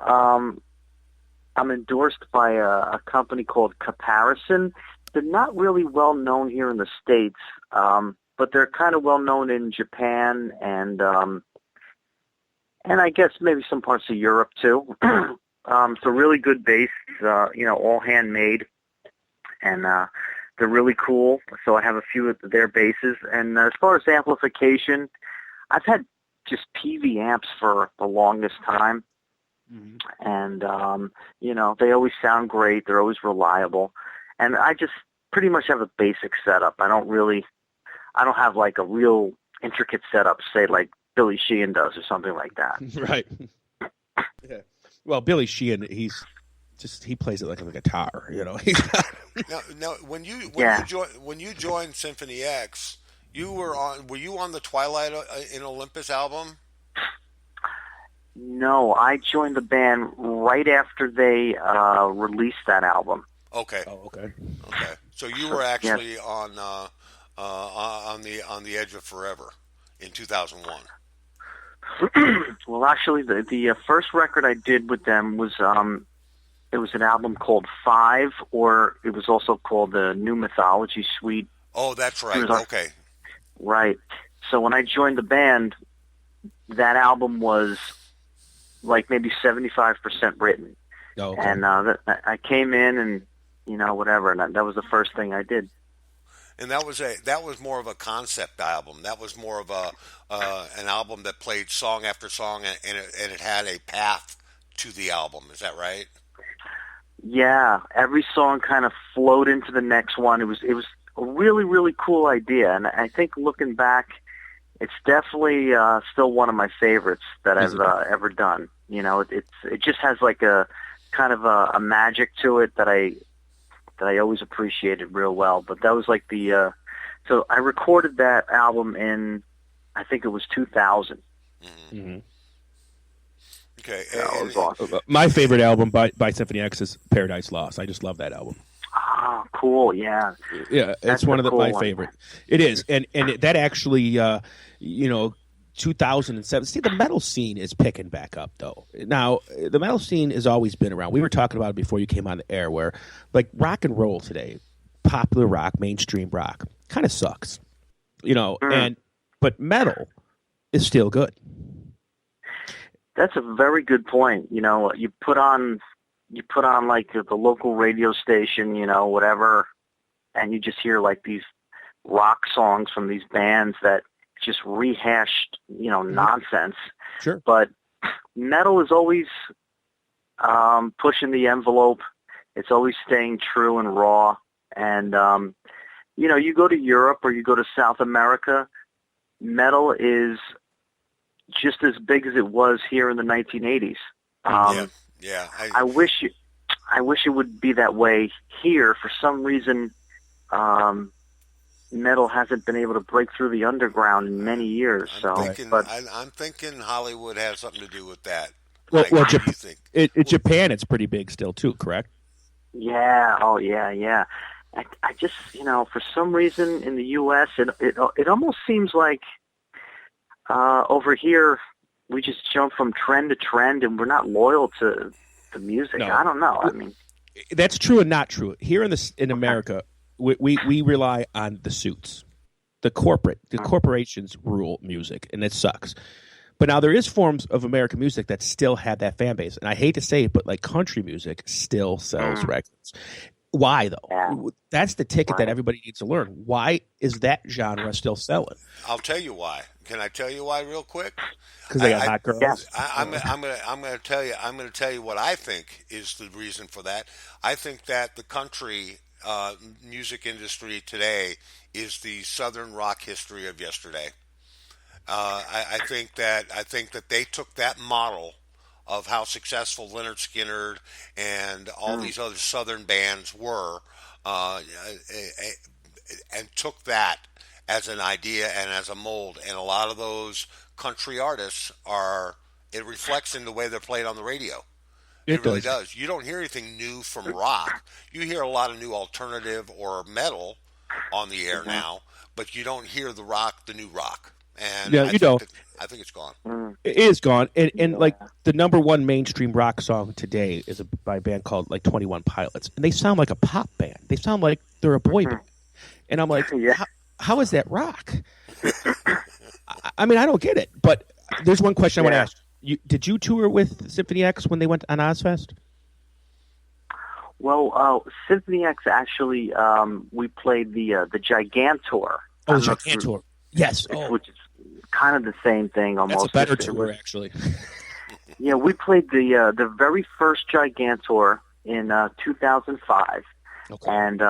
I'm endorsed by a company called Comparison. They're not really well known here in the States, but they're kind of well known in Japan and I guess maybe some parts of Europe too. So really good bass, all handmade, and they're really cool. So I have a few of their basses. And as far as amplification, I've had just PV amps for the longest time. Mm-hmm. And, they always sound great. They're always reliable. And I just pretty much have a basic setup. I don't have like a real intricate setup, say like Billy Sheehan does or something like that. Right. Yeah. Well, Billy Sheehan, he plays it like a guitar, you know. Now, when you joined Symphony X, were you on the Twilight in Olympus album? No, I joined the band right after they released that album. Okay. Oh, okay. Okay. So you were actually on the Edge of Forever in 2001. Well, actually, the first record I did with them was it was an album called Five, or it was also called the New Mythology Suite. Oh, that's right. Okay. Right. So when I joined the band, that album was like maybe 75% written. Oh, okay. And I came in and whatever, and that was the first thing I did. And that was more of a concept album. That was more of an album that played song after song, and it had a path to the album. Is that right? Yeah, every song kind of flowed into the next one. It was a really, really cool idea, and I think looking back, It's definitely still one of my favorites that Is I've it? ever done. You know, it just has like a kind of a magic to it that I always appreciated real well. But that was like the so I recorded that album in, I think it was 2000. Mm-hmm. Okay. That was awesome. My favorite album by Symphony X is Paradise Lost. I just love that album. Oh, cool! Yeah, Yeah, that's it's one a of cool my one. favorite. It is, and that actually, 2007. See, the metal scene is picking back up, though. Now, the metal scene has always been around. We were talking about it before you came on the air, where like rock and roll today, popular rock, mainstream rock, kind of sucks, but metal is still good. That's a very good point. You know, you put on like the local radio station, you know, whatever, and you just hear like these rock songs from these bands that just rehashed, you know, nonsense. Sure. But metal is always pushing the envelope. It's always staying true and raw. And, you know, you go to Europe or you go to South America, metal is just as big as it was here in the 1980s. Yeah. I wish it would be that way here. For some reason, metal hasn't been able to break through the underground in many years. I'm thinking Hollywood has something to do with that. Well, What do you think? Japan, it's pretty big still too, correct? yeah, oh yeah. I just, you know, for some reason in the U.S., it almost seems like over here we just jump from trend to trend, and we're not loyal to the music. No. I don't know. I mean, That's true and not true. Here in America, we rely on the suits. The corporations rule music, and it sucks. But now there is forms of American music that still have that fan base. And I hate to say it, but like country music still sells records. Why, though? Yeah. That's the ticket that everybody needs to learn. Why is that genre still selling? I'll tell you why. Can I tell you why real quick? Because they got hot girls. Yeah. I'm going to tell you what I think is the reason for that. I think that the country music industry today is the Southern rock history of yesterday. I think that they took that model of how successful Leonard Skinner and all these other Southern bands were, and took that as an idea and as a mold. And a lot of those country artists it reflects in the way they're played on the radio. It really does. You don't hear anything new from rock. You hear a lot of new alternative or metal on the air now, but you don't hear the new rock. And I think it's gone. It is gone. And like the number one mainstream rock song today is by a band called like 21 Pilots. And they sound like a pop band. They sound like they're a boy band. And I'm like, how is that rock? I mean, I don't get it. But there's one question I want to ask. Did you tour with Symphony X when they went on Ozfest? Well, Symphony X actually, we played the Gigantour. Oh, the Gigantour. Yes. Which is kind of the same thing almost. That's a better tour, actually. Yeah, we played the very first Gigantour in 2005, and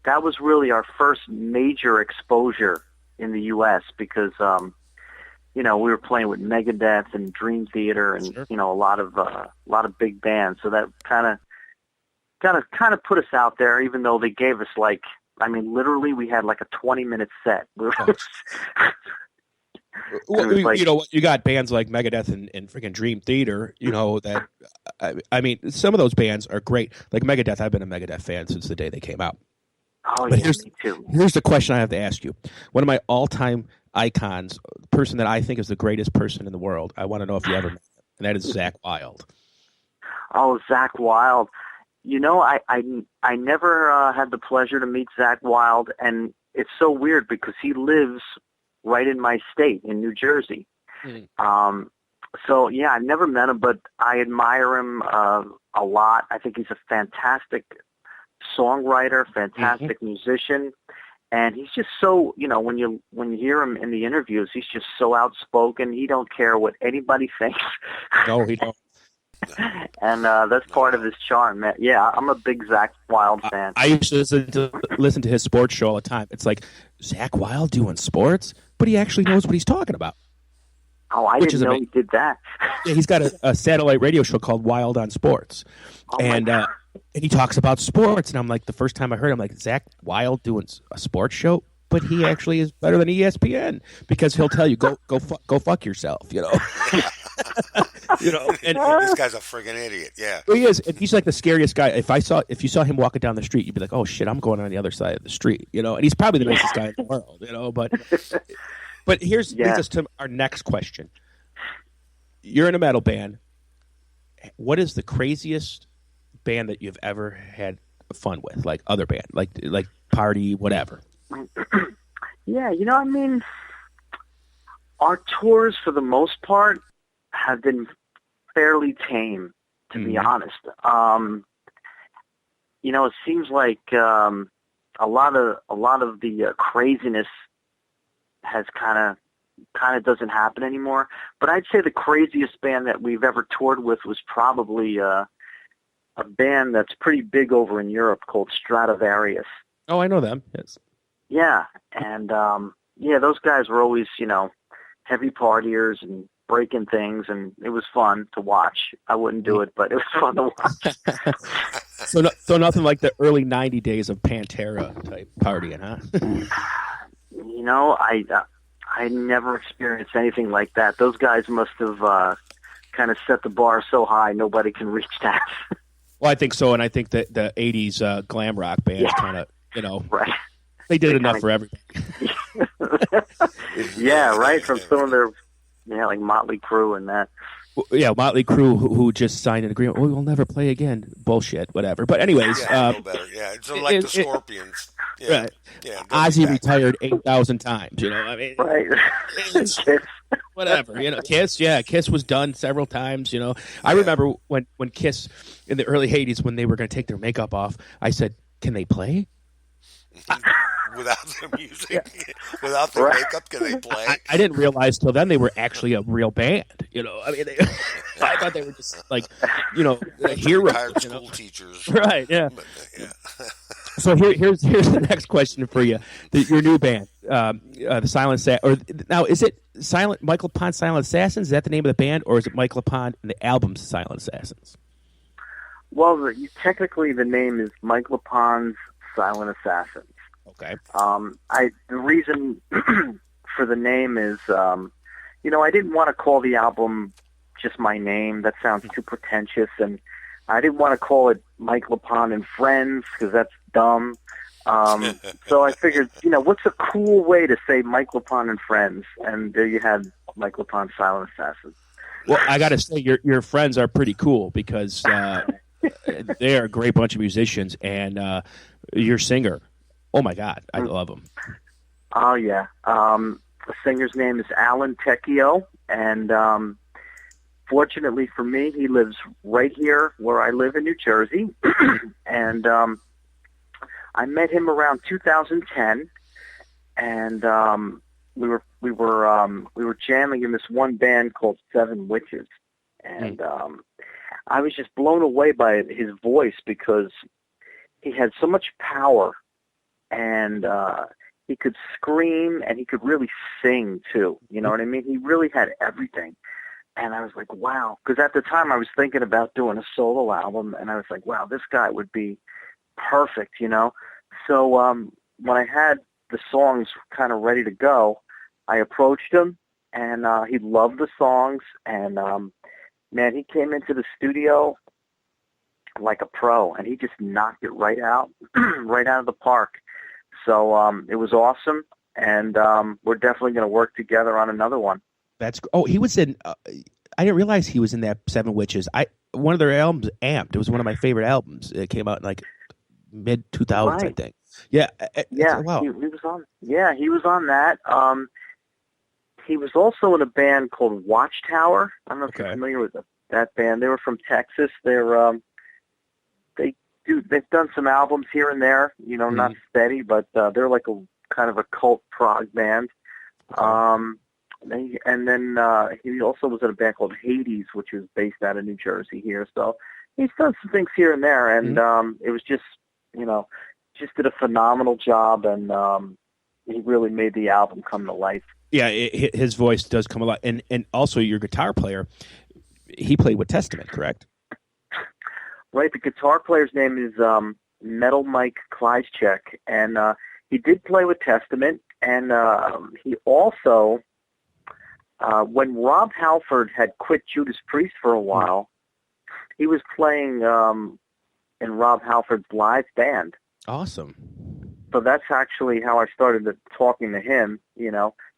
that was really our first major exposure in the U.S. because we were playing with Megadeth and Dream Theater and a lot of big bands. So that kind of put us out there, even though they gave us literally we had like a 20-minute set. You got bands like Megadeth and freaking Dream Theater, that, I mean, some of those bands are great. Like Megadeth, I've been a Megadeth fan since the day they came out. Oh, but yeah, me too. Here's the question I have to ask you. One of my all-time icons, the person that I think is the greatest person in the world, I want to know if you ever met him, and that is Zakk Wylde. Oh, Zakk Wylde. I never had the pleasure to meet Zakk Wylde, and it's so weird because he lives right in my state, in New Jersey. So, yeah, I've never met him, but I admire him a lot. I think he's a fantastic songwriter, fantastic musician, and he's just so, when you hear him in the interviews, he's just so outspoken. He don't care what anybody thinks. No, he don't. And that's part of his charm, man. Yeah, I'm a big Zach Wild fan. I used to listen to his sports show all the time. It's like, Zach Wild doing sports? But he actually knows what he's talking about. Oh, I didn't know he did that. Yeah, he's got a satellite radio show called Wild on Sports. And he talks about sports. And I'm like, the first time I heard him, I'm like, Zach Wild doing a sports show? But he actually is better than ESPN because he'll tell you, go fuck yourself, you know. And this guy's a friggin' idiot. Yeah, he is. And he's like the scariest guy. If you saw him walking down the street, you'd be like, oh shit, I'm going on the other side of the street, you know. And he's probably the nicest guy in the world, you know. But leads us to our next question. You're in a metal band. What is the craziest band that you've ever had fun with? Like other band, like party, whatever. Yeah, I mean, our tours for the most part have been fairly tame, to be honest. It seems like a lot of the craziness has kind of doesn't happen anymore. But I'd say the craziest band that we've ever toured with was probably a band that's pretty big over in Europe called Stradivarius. Oh, I know them. Yes. Yeah, and those guys were always, heavy partiers and breaking things, and it was fun to watch. I wouldn't do it, but it was fun to watch. So nothing like the early 90 days of Pantera type partying, huh? I never experienced anything like that. Those guys must have kind of set the bar so high nobody can reach that. Well, I think so, and I think that the 80s glam rock bands kind of, right. They did enough for everybody. Yeah, right. From some of their, like Motley Crue and that. Yeah, Motley Crue, who just signed an agreement. We'll never play again. Bullshit, whatever. But anyways, no better. Yeah, it's like the Scorpions. Yeah, right. Yeah. Ozzy retired 8,000 times. I mean, right. Whatever. Kiss. Yeah, Kiss was done several times. I remember when Kiss in the early 80s when they were going to take their makeup off. I said, "Can they play?" Without their music, without their makeup, can they play? I didn't realize till then they were actually a real band. I mean, I thought they were just like, heroes. Retired school teachers, right? Yeah. But, yeah. So here's the next question for you. Your new band, the Silent now is it Mike Lepond Silent Assassins? Is that the name of the band, or is it Mike Lepond and the album Silent Assassins? Well, technically the name is Mike Lepond's Silent Assassins. Okay. The reason for the name is, I didn't want to call the album just my name. That sounds too pretentious, and I didn't want to call it Mike Lepond and Friends because that's dumb. So I figured, what's a cool way to say Mike Lepond and Friends? And there you had Mike Lepond Silent Assassins. Well, I got to say, your friends are pretty cool because they are a great bunch of musicians, and your singer. Oh my God, I love him. Oh yeah, the singer's name is Alan Tecchio, and fortunately for me, he lives right here where I live in New Jersey, and I met him around 2010, and we were jamming in this one band called Seven Witches, and I was just blown away by his voice because he had so much power. And he could scream, and he could really sing, too. You know what I mean? He really had everything. And I was like, wow. Because at the time, I was thinking about doing a solo album, and I was like, wow, this guy would be perfect, So when I had the songs kind of ready to go, I approached him, and he loved the songs. And, man, he came into the studio like a pro, and he just knocked it right out of the park. So it was awesome, and we're definitely going to work together on another one. He was in. I didn't realize he was in that Seven Witches. One of their albums, Amped. It was one of my favorite albums. It came out in like mid 2000s, right. I think. Yeah. Wow. He was on. Yeah, he was on that. He was also in a band called Watchtower. I don't know if you're familiar with that band. They were from Texas. They've done some albums here and there, not steady, but they're like a kind of a cult prog band. And then he also was in a band called Hades, which was based out of New Jersey here. So he's done some things here and there, and it was just, just did a phenomenal job, and he really made the album come to life. Yeah, his voice does come alive. And also your guitar player, he played with Testament, correct? Right, the guitar player's name is Metal Mike Kleischek, and he did play with Testament, and he also, when Rob Halford had quit Judas Priest for a while, he was playing in Rob Halford's live band. Awesome. So that's actually how I started talking to him,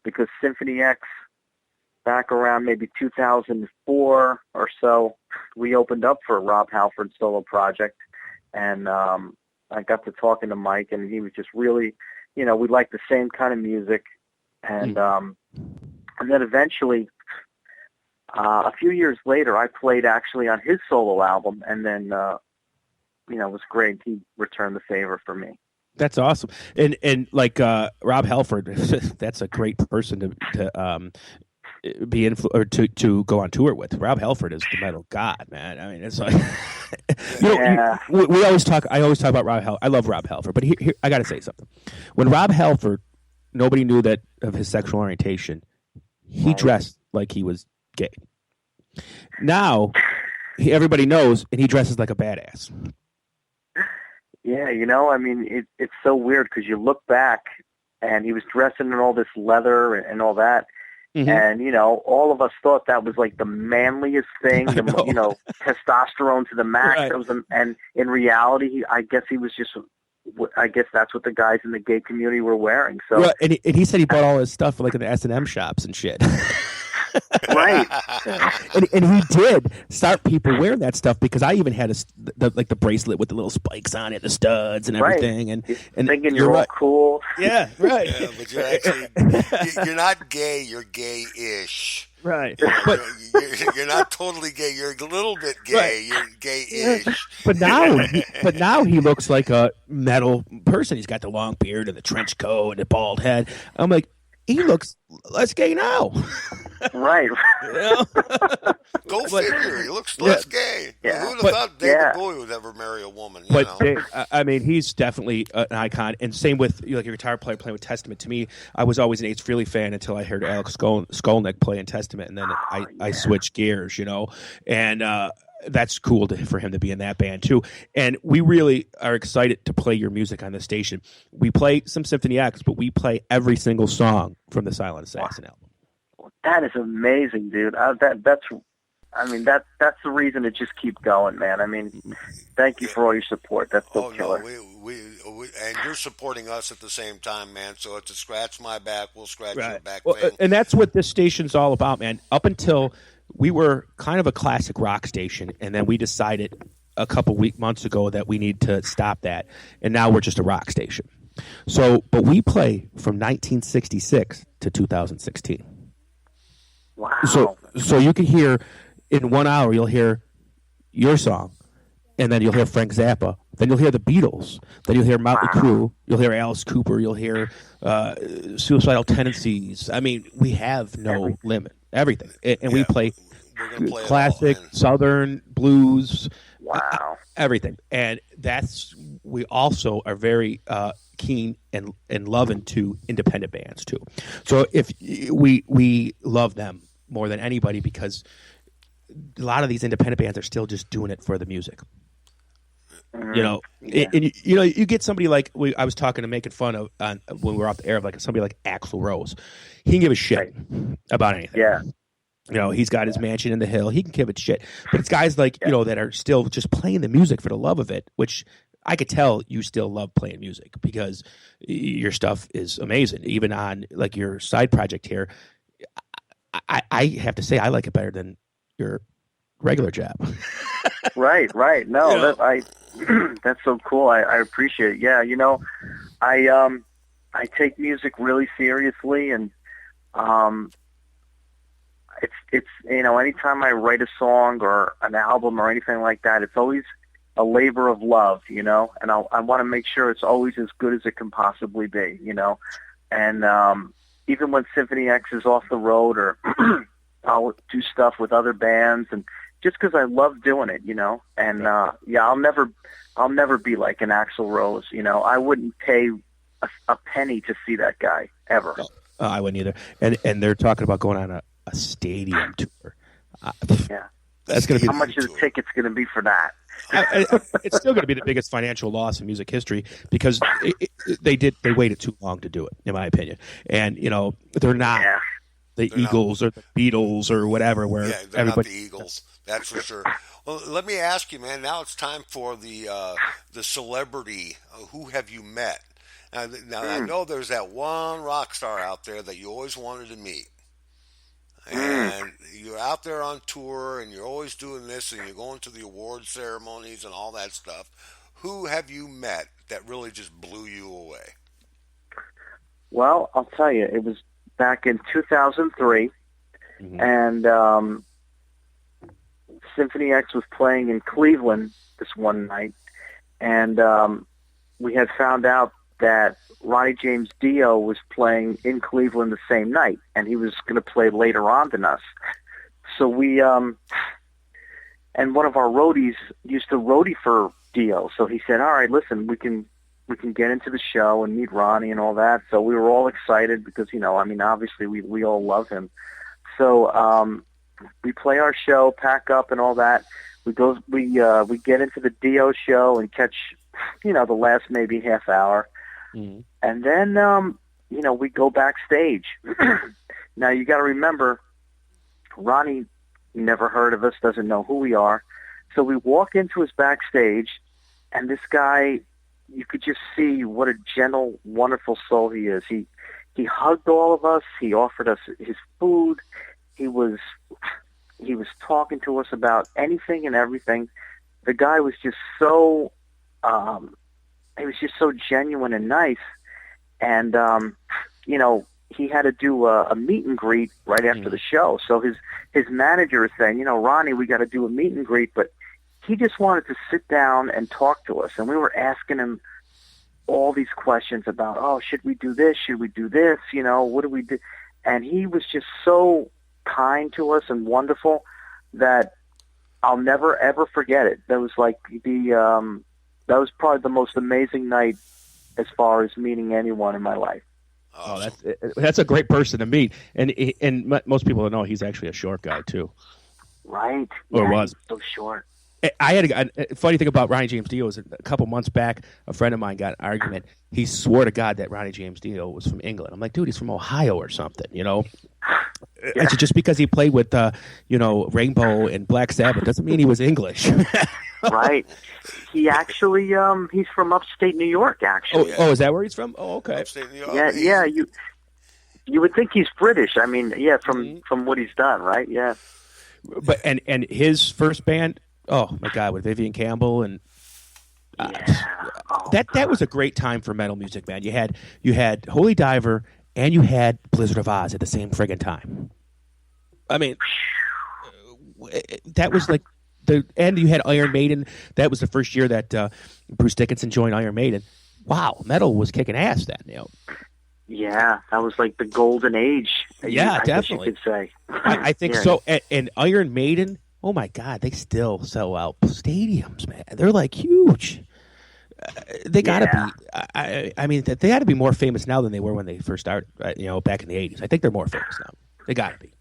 because Symphony X, back around maybe 2004 or so, we opened up for Rob Halford's solo project, and I got to talking to Mike, and he was just really, we liked the same kind of music, and then eventually, a few years later, I played actually on his solo album, and then, it was great. He returned the favor for me. That's awesome, and like Rob Halford, that's a great person to be or to go on tour with. Rob Halford is the metal god, man. I mean, it's like we always talk. I always talk about Rob Halford. I love Rob Halford, but here I got to say something. When Rob Halford, nobody knew that of his sexual orientation. He dressed like he was gay. Now everybody knows, and he dresses like a badass. Yeah, I mean, it's so weird because you look back, and he was dressing in all this leather and all that, and, all of us thought that was like the manliest thing, testosterone to the max. Right. And in reality, I guess he was just, I guess that's what the guys in the gay community were wearing. So, well, and he said he bought all his stuff like in the S&M shops and shit. Right. And he did start people wearing that stuff because I even had the bracelet with the little spikes on it, the studs and everything. And thinking you're all cool. Yeah, right. Yeah, but you're actually you're not gay. You're gay-ish. Right. But you're not totally gay. You're a little bit gay. Right. You're gay-ish. Yeah. But now he looks like a metal person. He's got the long beard and the trench coat and the bald head. I'm like, he looks less gay now. Right. Go figure. He looks less gay. Yeah. Who would have thought David Bowie would ever marry a woman? I mean, he's definitely an icon. And same with like your guitar player playing with Testament. To me, I was always an Ace Frehley fan until I heard Alex Skolnick play in Testament, and then I switched gears, and that's cool for him to be in that band too. And we really are excited to play your music on this station. We play some Symphony X, but we play every single song from the Silent Assassin album. That is amazing, dude. That's the reason to just keep going, man. I mean, thank you for all your support. That's so killer. No, and you're supporting us at the same time, man. So it's a scratch my back, we'll scratch your back. Well, and that's what this station's all about, man. Up until we were kind of a classic rock station, and then we decided a couple months ago that we need to stop that, and now we're just a rock station. So, but we play from 1966 to 2016. Wow. So you can hear in 1 hour, you'll hear your song, and then you'll hear Frank Zappa, then you'll hear the Beatles, then you'll hear Motley Crue, you'll hear Alice Cooper, you'll hear Suicidal Tendencies. I mean, we have no limit. Everything. And we play classic, Southern, blues, everything. And we also are very keen and loving to independent bands too. So if we love them more than anybody because a lot of these independent bands are still just doing it for the music. And you get somebody like I was talking to making fun of when we were off the air of like somebody like Axl Rose. He can give a shit about anything. Yeah. He's got his mansion in the hill. He can give it shit. But it's guys like that are still just playing the music for the love of it, which I could tell you still love playing music because your stuff is amazing. Even on like your side project here, I have to say I like it better than your regular job. Right. No, that's so cool. I appreciate it. Yeah, I take music really seriously, and it's anytime I write a song or an album or anything like that, it's always a labor of love, and I want to make sure it's always as good as it can possibly be, and even when Symphony X is off the road, or I'll do stuff with other bands, and just because I love doing it, you know. And yeah, I'll never be like an Axl Rose, you know. I wouldn't pay a penny to see that guy ever. No, I wouldn't either. And they're talking about going on a stadium tour. Yeah, that's going to be how much are the tickets going to be for that? It's still going to be the biggest financial loss in music history because they waited too long to do it, in my opinion. And you know, they're not the Eagles or the Beatles or whatever. Where they're everybody, not the Eagles, that's for sure. Well, let me ask you, man. Now it's time for the celebrity. Who have you met? Now I know there's that one rock star out there that you always wanted to meet. And you're out there on tour, and you're always doing this, and you're going to the award ceremonies and all that stuff. Who have you met that really just blew you away? Well, I'll tell you, it was back in 2003, and Symphony X was playing in Cleveland this one night, and we had found out that Ronnie James Dio was playing in Cleveland the same night, and he was going to play later on than us. So we, and one of our roadies used to roadie for Dio. So he said, "All right, listen, we can get into the show and meet Ronnie and all that." So we were all excited because, you know, I mean, obviously we all love him. So we play our show, pack up and all that. We get into the Dio show and catch, you know, the last maybe half hour. And then, you know, we go backstage. Now, you got to remember, Ronnie never heard of us, doesn't know who we are. So we walk into his backstage, and this guy, you could just see what a gentle, wonderful soul he is. He hugged all of us. He offered us his food. He was talking to us about anything and everything. The guy was just so... he was just so genuine and nice. And, you know, he had to do a meet and greet right after the show. So his manager is saying, you know, "Ronnie, we got to do a meet and greet." But he just wanted to sit down and talk to us. And we were asking him all these questions about, oh, should we do this? Should we do this? You know, what do we do? And he was just so kind to us and wonderful that I'll never, ever forget it. That was like that was probably the most amazing night as far as meeting anyone in my life. Oh, that's a great person to meet, and most people don't know he's actually a short guy too. Right? Or was so short. I had a funny thing about Ronnie James Dio is a couple months back, a friend of mine got an argument. He swore to God that Ronnie James Dio was from England. I'm like, dude, he's from Ohio or something, you know? Yeah. Just because he played with, you know, Rainbow and Black Sabbath doesn't mean he was English. Right. He actually, he's from upstate New York, actually. Oh, is that where he's from? Oh, okay. Upstate New York. Yeah. You would think he's British. I mean, yeah, from what he's done, right? Yeah. But and his first band, oh my God, with Vivian Campbell and that was a great time for metal music, man. You had Holy Diver and you had Blizzard of Oz at the same friggin' time. I mean, that was like and you had Iron Maiden. That was the first year that Bruce Dickinson joined Iron Maiden. Wow, metal was kicking ass then, you know. Yeah, that was like the golden age. Yeah, I definitely. guess you could say. I think so. And Iron Maiden, oh my God, they still sell out stadiums, man. They're like huge. They gotta be. I mean, they got to be more famous now than they were when they first started. You know, back in the '80s. I think they're more famous now. They gotta be.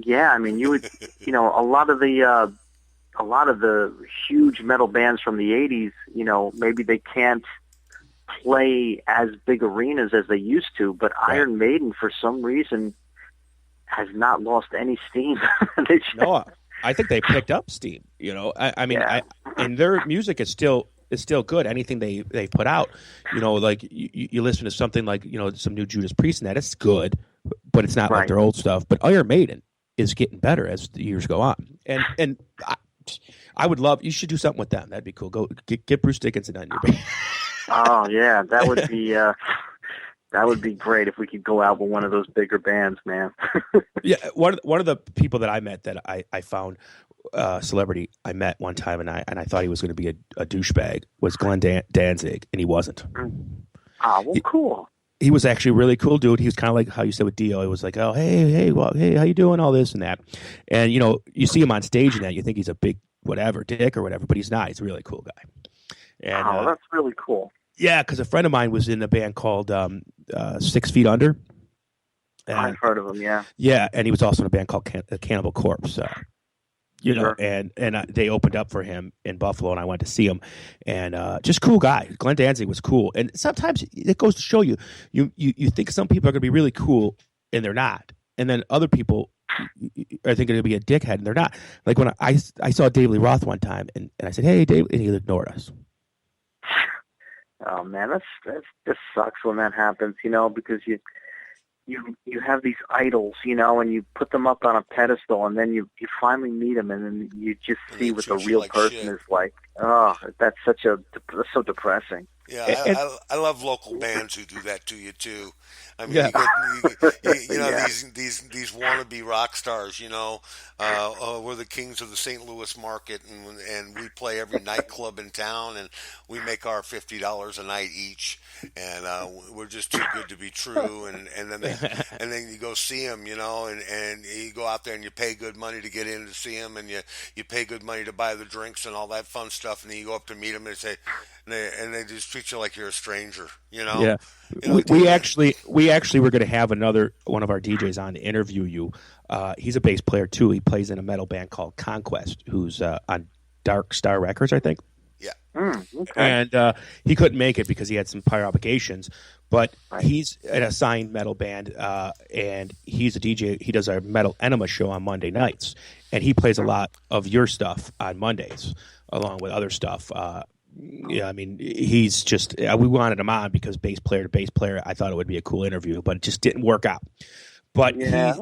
Yeah, I mean, you would. You know, a lot of the huge metal bands from the '80s. You know, maybe they can't play as big arenas as they used to, but right. Iron Maiden, for some reason, has not lost any steam. No, I think they picked up steam. You know, I mean, and their music is still good. Anything they put out, you know, like you listen to something like, you know, some new Judas Priest and that, it's good, but it's not like their old stuff. But Iron Maiden is getting better as the years go on, and I would love, you should do something with them. That'd be cool. Go get Bruce Dickinson on your band. Oh yeah, that would be great if we could go out with one of those bigger bands, man. Yeah, one of the people that I met that I found celebrity I met one time and I thought he was going to be a douchebag was Glenn Danzig, and he wasn't. Oh, well, cool. he was actually a really cool dude. He was kind of like how you said with Dio. It was like, oh, hey, well, hey, how you doing? All this and that. And, you see him on stage and that, you think he's a big whatever, dick or whatever, but he's not. He's a really cool guy. And, that's really cool. Yeah, because a friend of mine was in a band called 6 Feet Under. I've heard of him, yeah. Yeah, and he was also in a band called Cannibal Corpse. Sure. And they opened up for him in Buffalo, and I went to see him, and just cool guy. Glenn Danzig was cool, and sometimes it goes to show you think some people are going to be really cool, and they're not, and then other people are thinking to be a dickhead, and they're not. Like when I saw Dave Lee Roth one time, and I said, "Hey, Dave," and he ignored us. Oh man, that just sucks when that happens, because you have these idols, and you put them up on a pedestal, and then you finally meet them, and then you just see what the real person is like. Oh, that's so depressing. Yeah, I love local bands who do that to you too. I mean, Yeah. these wannabe rock stars. We're the kings of the St. Louis market, and we play every nightclub in town, and we make our $50 a night each, and we're just too good to be true. And then you go see them, and you go out there and you pay good money to get in to see them, and you pay good money to buy the drinks and all that fun stuff, and then you go up to meet them and they say. And they just treat you like you're a stranger, Yeah, we actually were going to have another one of our DJs on to interview you. He's a bass player too. He plays in a metal band called Conquest, who's on Dark Star Records, I think. Yeah. Okay. And he couldn't make it because he had some prior obligations. But he's in a signed metal band, and he's a DJ. He does our Metal Enema show on Monday nights, and he plays a lot of your stuff on Mondays, along with other stuff. Yeah, I mean, he's just. We wanted him on because bass player to bass player. I thought it would be a cool interview, but it just didn't work out. But that's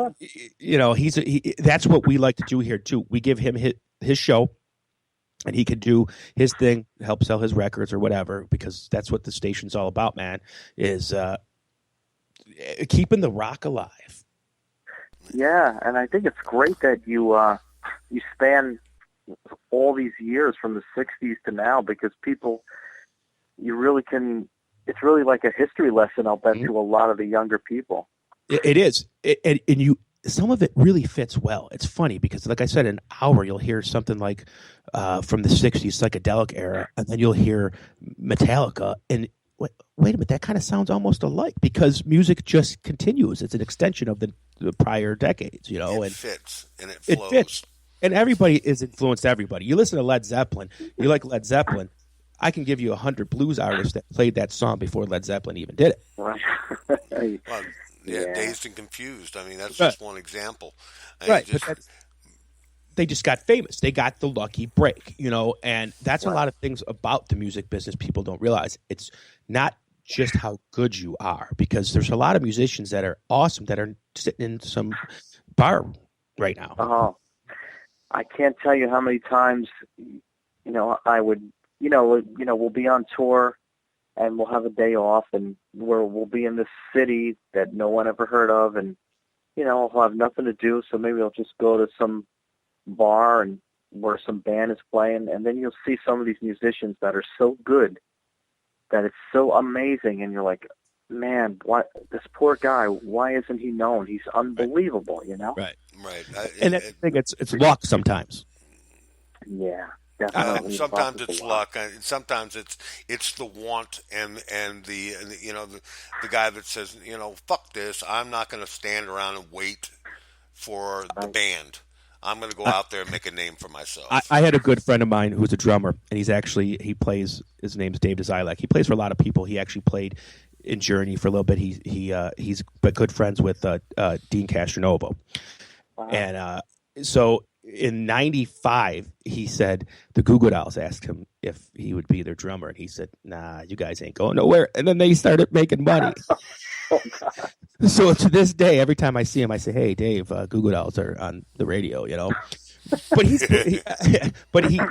what we like to do here too. We give him his show, and he can do his thing, help sell his records or whatever, because that's what the station's all about, man. Is keeping the rock alive. Yeah, and I think it's great that you span all these years from the 60s to now, because you really can, it's really like a history lesson, I'll bet, to a lot of the younger people. It is. And some of it really fits well. It's funny because, like I said, an hour you'll hear something like from the 60s psychedelic era, and then you'll hear Metallica, and wait a minute, that kind of sounds almost alike because music just continues. It's an extension of the prior decades, It fits, and it flows. It fits. And everybody is influenced everybody. You listen to Led Zeppelin, you like Led Zeppelin, I can give you 100 blues artists that played that song before Led Zeppelin even did it. Well, Dazed and Confused. I mean, that's just one example. Right. They just got famous. They got the lucky break, and that's a lot of things about the music business people don't realize. It's not just how good you are, because there's a lot of musicians that are awesome that are sitting in some bar right now. Oh, I can't tell you how many times, I would, we'll be on tour and we'll have a day off, and we'll be in this city that no one ever heard of, and, I'll have nothing to do, so maybe I'll just go to some bar and where some band is playing, and then you'll see some of these musicians that are so good that it's so amazing, and you're like, man, why this poor guy? Why isn't he known? He's unbelievable, Right. And I think it's luck sometimes. Yeah, definitely. Sometimes it's luck, and sometimes it's the want and the guy that says, fuck this, I'm not going to stand around and wait for the band. I'm going to go out there and make a name for myself. I had a good friend of mine who's a drummer, and he plays. His name's Dave Dezilek. He plays for a lot of people. He actually played in Journey for a little bit. He's good friends with Dean Castronovo. Wow. And so in '95, he said the Goo Goo Dolls asked him if he would be their drummer, and he said, "Nah, you guys ain't going nowhere." And then they started making money. So to this day, every time I see him, I say, "Hey, Dave, Goo Goo Dolls are on the radio," But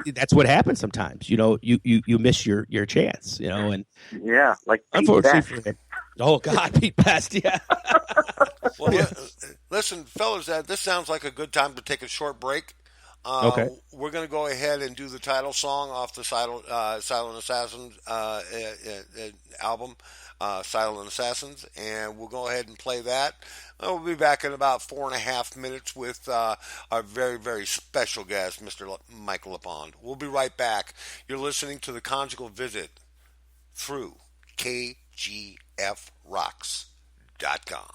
that's what happens sometimes. You miss your chance. And yeah, like unfortunately for him. Oh God, Pete Best, yeah. Well, listen, fellas, this sounds like a good time to take a short break. Okay. We're going to go ahead and do the title song off the Silent Assassin album. Silent Assassins, and we'll go ahead and play that. We'll be back in about 4.5 minutes with our very, very special guest, Mr. Michael Lepond. We'll be right back. You're listening to the Conjugal Visit through KGFRocks.com.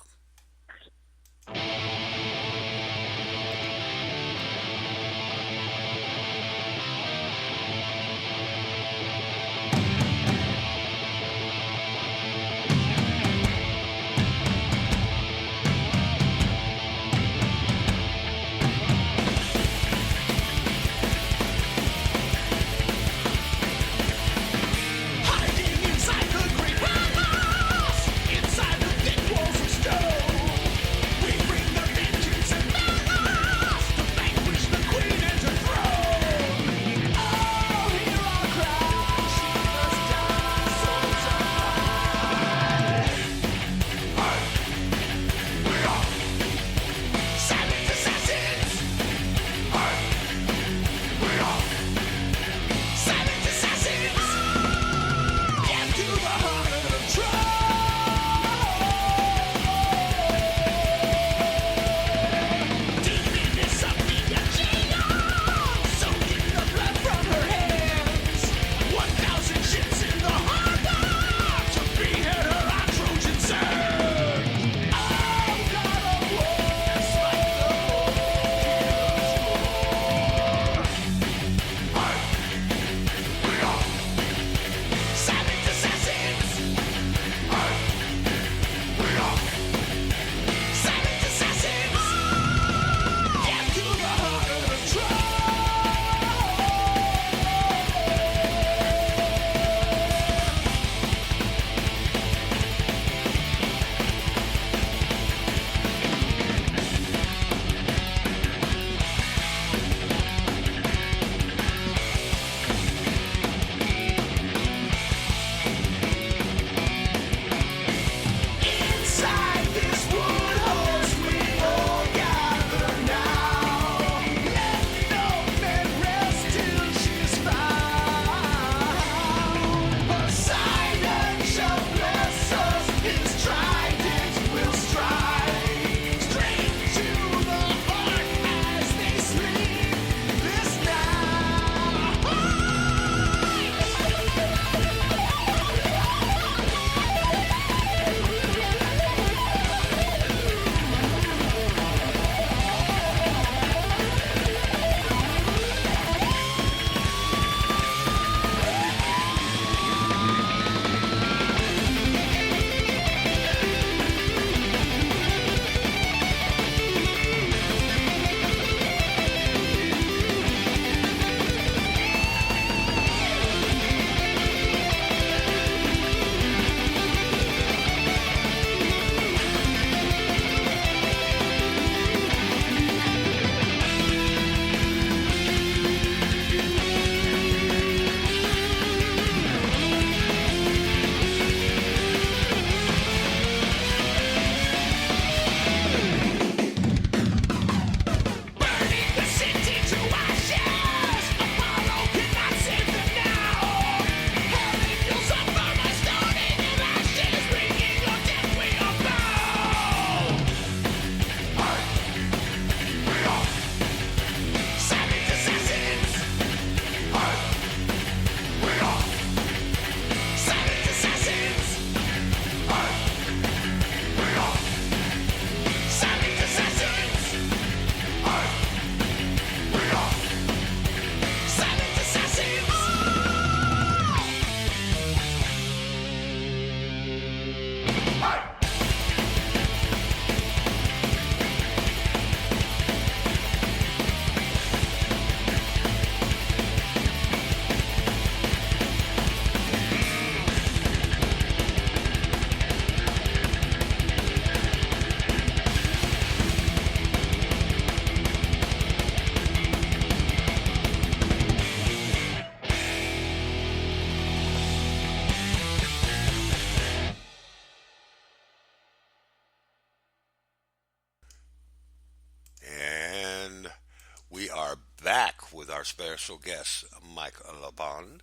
We are back with our special guest, Mike Lepond.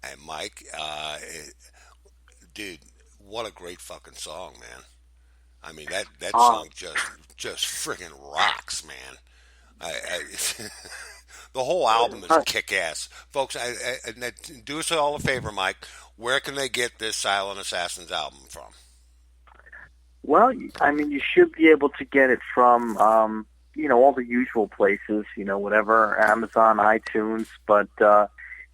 And Mike, dude, what a great fucking song, man. I mean that Uh, song just friggin' rocks, man. I the whole album is uh, kick ass, folks. Do us all a favor, Mike. Where can they get this Silent Assassins album from? well, I mean, you should be able to get it from, all the usual places, whatever, Amazon, iTunes. But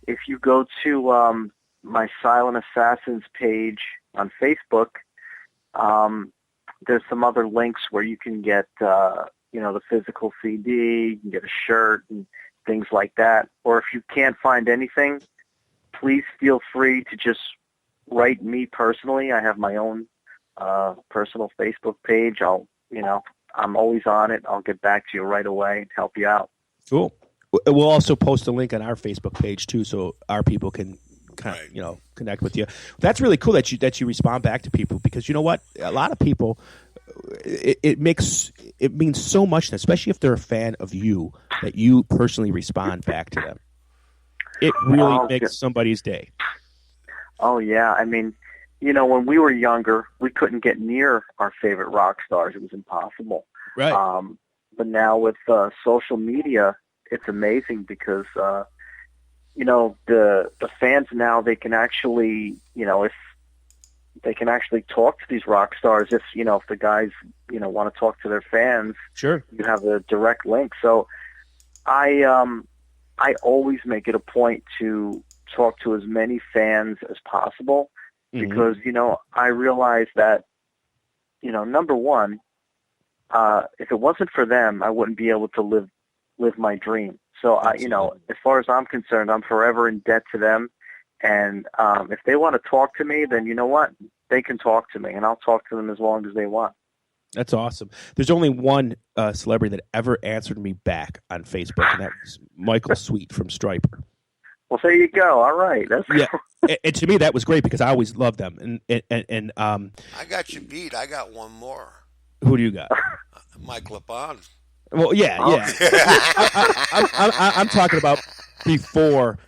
if you go to my Silent Assassins page on Facebook, there's some other links where you can get, the physical CD, you can get a shirt and things like that. Or if you can't find anything, please feel free to just write me personally. I have my own personal Facebook page. I'm always on it. I'll get back to you right away and help you out. Cool. We'll also post a link on our Facebook page too, so our people can connect with you. That's really cool that you respond back to people, because you know what, a lot of people, it means so much, especially if they're a fan of you, that you personally respond back to them. It really makes somebody's day. Oh yeah, I mean, when we were younger, we couldn't get near our favorite rock stars. It was impossible. Right. But now with social media, it's amazing because the fans now, they can actually, if they can actually talk to these rock stars. If the guys want to talk to their fans, sure, you have a direct link. So I always make it a point to talk to as many fans as possible, because I realize that number one, if it wasn't for them, I wouldn't be able to live my dream. So as far as I'm concerned, I'm forever in debt to them. And if they want to talk to me, then you know what? They can talk to me, and I'll talk to them as long as they want. That's awesome. There's only one celebrity that ever answered me back on Facebook, and that was Michael Sweet from Stryper. Well, there you go. All right. That's yeah. And to me, that was great because I always loved them. And I got you beat. I got one more. Who do you got? Mike Lepond. Well, yeah. I'm talking about before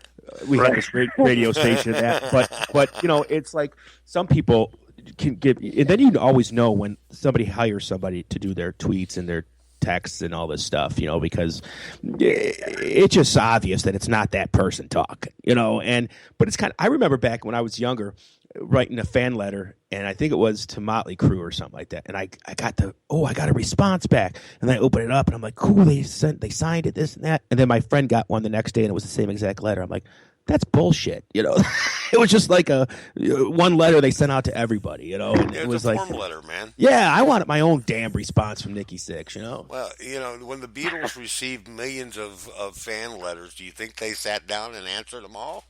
we had this radio station. But it's like some people can give, and then you always know when somebody hires somebody to do their tweets and their texts and all this stuff, because it's just obvious that it's not that person talking, but it's kind of, I remember back when I was younger writing a fan letter, and I think it was to Motley Crue or something like that, and I got a response back, and then I opened it up and I'm like, cool, they signed it, this and that, and then my friend got one the next day and it was the same exact letter. I'm like, that's bullshit, It was just like a one letter they sent out to everybody, and yeah, it was a like form letter, man. Yeah, I wanted my own damn response from Nikki Sixx, Well, when the Beatles received millions of fan letters, do you think they sat down and answered them all?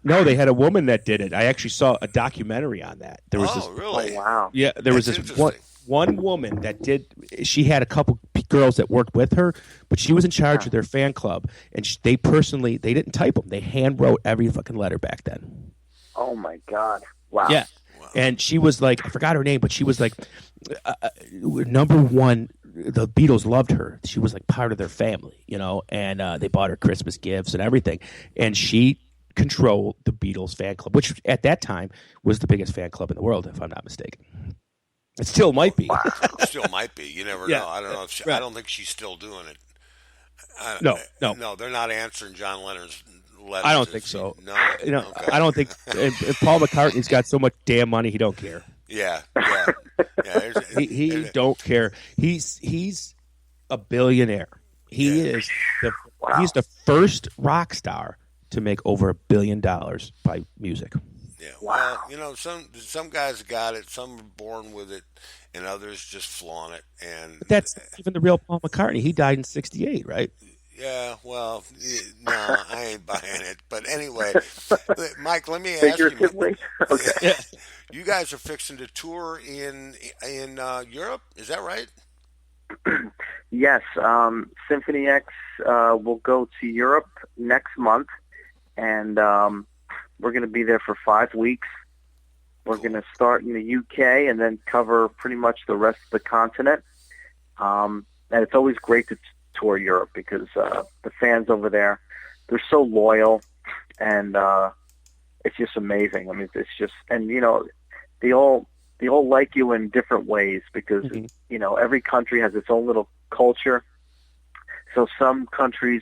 No, they had a woman that did it. I actually saw a documentary on that. There was really? Oh, wow. Yeah, there was this one woman that did. She had a couple girls that worked with her, but she was in charge of their fan club, and they didn't type them. They hand wrote every fucking letter back then. Oh my God! Wow. Yeah, wow. And she was like, I forgot her name, but she was like number one. The Beatles loved her. She was like part of their family, and they bought her Christmas gifts and everything, and she controlled the Beatles fan club, which at that time was the biggest fan club in the world, if I'm not mistaken. It still might be. Wow. Still might be. You never know. I don't know if I don't think she's still doing it. No, they're not answering John Lennon's letters. I don't think so. No, okay. I don't think. If Paul McCartney's got so much damn money, he don't care. Yeah. He don't care. He's a billionaire. He's the first rock star to make over $1 billion by music. Yeah, wow. Well, some guys got it, some are born with it, and others just flaunt it. But that's even the real Paul McCartney. He died in '68, right? Yeah, well, no, I ain't buying it. But anyway, Mike, let me ask you. Okay. Yeah. You guys are fixing to tour in Europe, is that right? Yes, Symphony X will go to Europe next month, and we're going to be there for 5 weeks. We're going to start in the UK and then cover pretty much the rest of the continent. And it's always great to tour Europe because the fans over there, they're so loyal, and it's just amazing. I mean, it's just, and they all like you in different ways because every country has its own little culture. So some countries,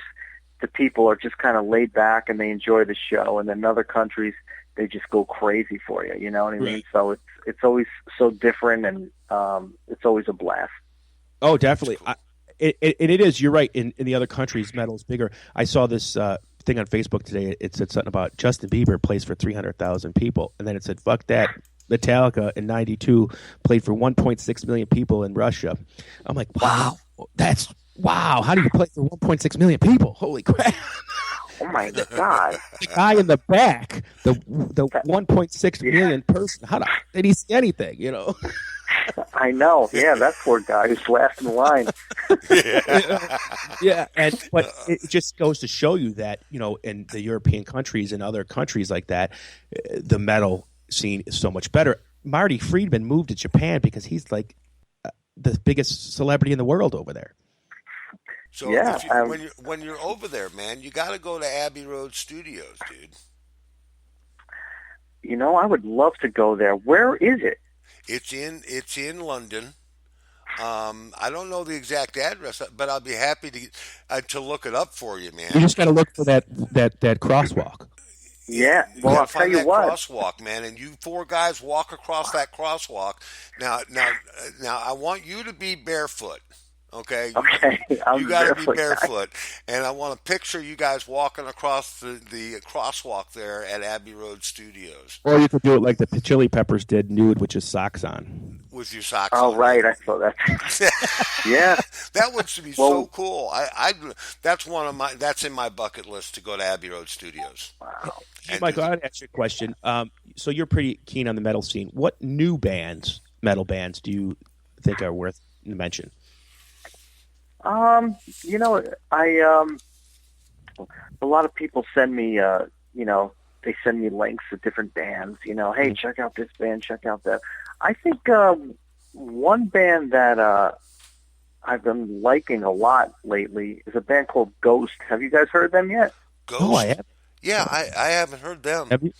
the people are just kind of laid back and they enjoy the show, and then other countries they just go crazy for you. You know what I mean? So it's always so different, and it's always a blast. Oh, definitely. It is. You're right. In the other countries, metal is bigger. I saw this thing on Facebook today. It said something about Justin Bieber plays for 300,000 people, and then it said, "Fuck that." Metallica in '92 played for 1.6 million people in Russia. I'm like, wow, wow. How do you play for 1.6 million people? Holy crap! Oh my God! The guy in the back, the 1.6 million person. How did he see anything? You know. I know. Yeah, that poor guy who's last in line. Yeah, but it just goes to show you that in the European countries and other countries like that, the metal scene is so much better. Marty Friedman moved to Japan because he's like the biggest celebrity in the world over there. So when you're over there, man, you got to go to Abbey Road Studios, dude. I would love to go there. Where is it? It's in London. I don't know the exact address, but I'll be happy to look it up for you, man. You just got to look for that crosswalk. Yeah, well, I'll tell you what. Crosswalk, man, and you four guys walk across that crosswalk. Now, I want you to be barefoot. Okay. You got to be barefoot, and I want to picture you guys walking across the crosswalk there at Abbey Road Studios. Or you could do it like the Chili Peppers did, nude with your socks on. With your socks. Oh, on. Right, I saw that. Yeah, that would be so cool. That's in my bucket list to go to Abbey Road Studios. Wow. Hey, Michael, I want to ask you a question. So you're pretty keen on the metal scene. What new metal bands, do you think are worth mention? A lot of people send me, they send me links to different bands. Hey, check out this band, check out that. I think one band that I've been liking a lot lately is a band called Ghost. Have you guys heard them yet? Ghost? Oh, I have. Yeah, I haven't heard them. Have you?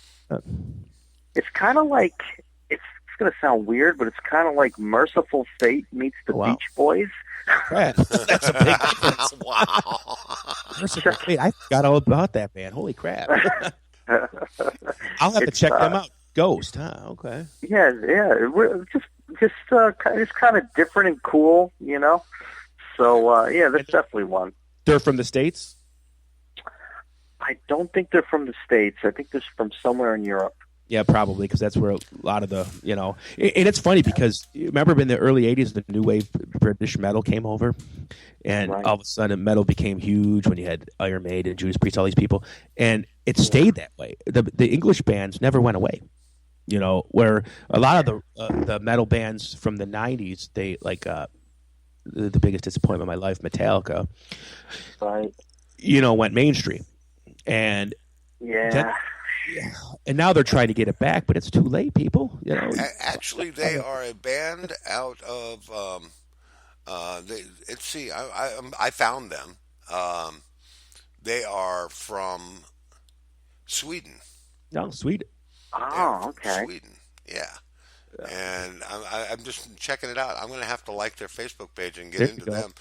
It's kind of like, it's going to sound weird, but it's kind of like Merciful Fate meets the Beach Boys. That's a big difference. Wow. Merciful Fate. I forgot all about that band. Holy crap. I'll have to check them out. Ghost, huh? Okay. Yeah. It's kind of different and cool, So, that's definitely one. They're from the States? I don't think they're from the States. I think they're from somewhere in Europe. Yeah, probably, because that's where a lot of the, and it's funny because you remember in the early 80s, the new wave British metal came over, and all of a sudden metal became huge when you had Iron Maiden, Judas Priest, all these people, and it stayed that way. The English bands never went away, where a lot of the metal bands from the 90s, they like the biggest disappointment of my life, Metallica, went mainstream. And and now they're trying to get it back, but it's too late, people. Actually, they are a band out of. I found them. They are from Sweden. No, Sweden. Oh, okay. Sweden, yeah. And I'm just checking it out. I'm going to have to like their Facebook page and get into them.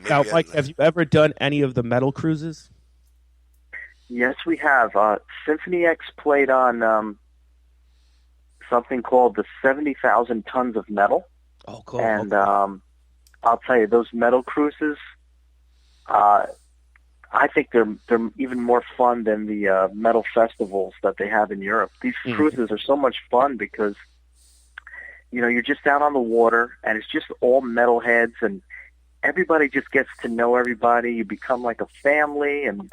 Now, Mike, have you ever done any of the metal cruises? Yes, we have. Symphony X played on something called the 70,000 Tons of Metal. Oh, cool. And I'll tell you, those metal cruises, I think they're even more fun than the metal festivals that they have in Europe. These cruises are so much fun because, you're just out on the water, and it's just all metalheads, and everybody just gets to know everybody. You become like a family, and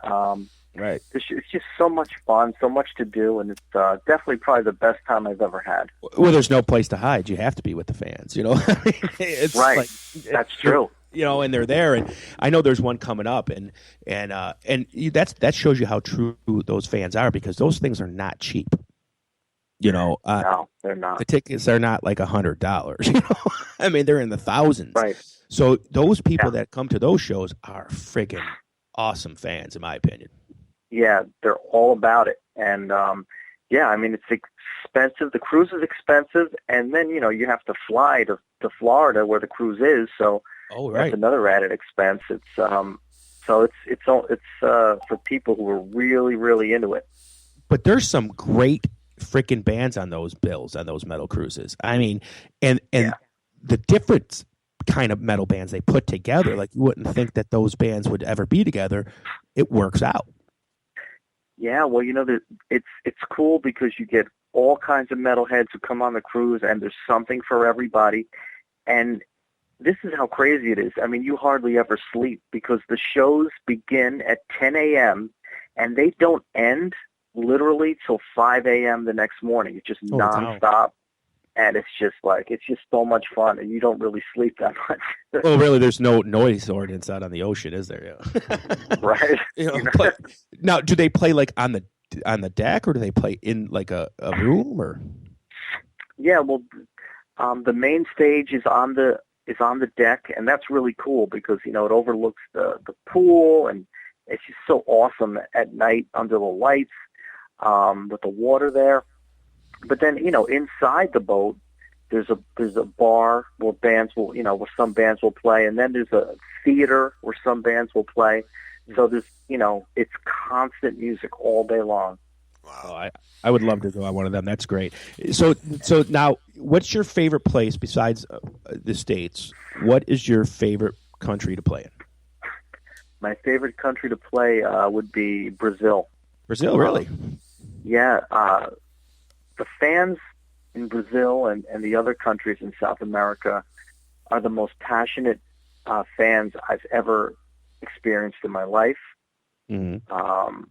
right. It's just so much fun, so much to do, and it's definitely probably the best time I've ever had. Well, there's no place to hide. You have to be with the fans, It's right. That's true. And they're there, and I know there's one coming up, and that shows you how true those fans are, because those things are not cheap. No, they're not. The tickets are not like $100. I mean, they're in the thousands. Right. So those people that come to those shows are friggin' awesome fans, in my opinion. Yeah, they're all about it. And, yeah, I mean, it's expensive. The cruise is expensive, and then, you have to fly to Florida where the cruise is, so that's another added expense. It's so it's for people who are really, really into it. But there's some great freaking bands on those bills, on those metal cruises. I mean, and the different kind of metal bands they put together, like you wouldn't think that those bands would ever be together. It works out. Yeah, well, it's cool because you get all kinds of metalheads who come on the cruise, and there's something for everybody. And this is how crazy it is. I mean, you hardly ever sleep because the shows begin at 10 a.m. and they don't end literally till 5 a.m. the next morning. It's just nonstop. Wow. And it's just so much fun, and you don't really sleep that much. Oh, really? There's no noise ordinance out on the ocean, is there? Yeah. Right. Now, do they play like on the deck, or do they play in like a room, or? Yeah, well, the main stage is on the deck, and that's really cool because it overlooks the pool, and it's just so awesome at night under the lights with the water there. But then, inside the boat, there's a bar where where some bands will play, and then there's a theater where some bands will play. So there's, it's constant music all day long. Wow, I would love to go on one of them. That's great. So now, what's your favorite place besides the States? What is your favorite country to play in? My favorite country to play would be Brazil. Brazil, really? Yeah. The fans in Brazil and the other countries in South America are the most passionate fans I've ever experienced in my life. Mm-hmm.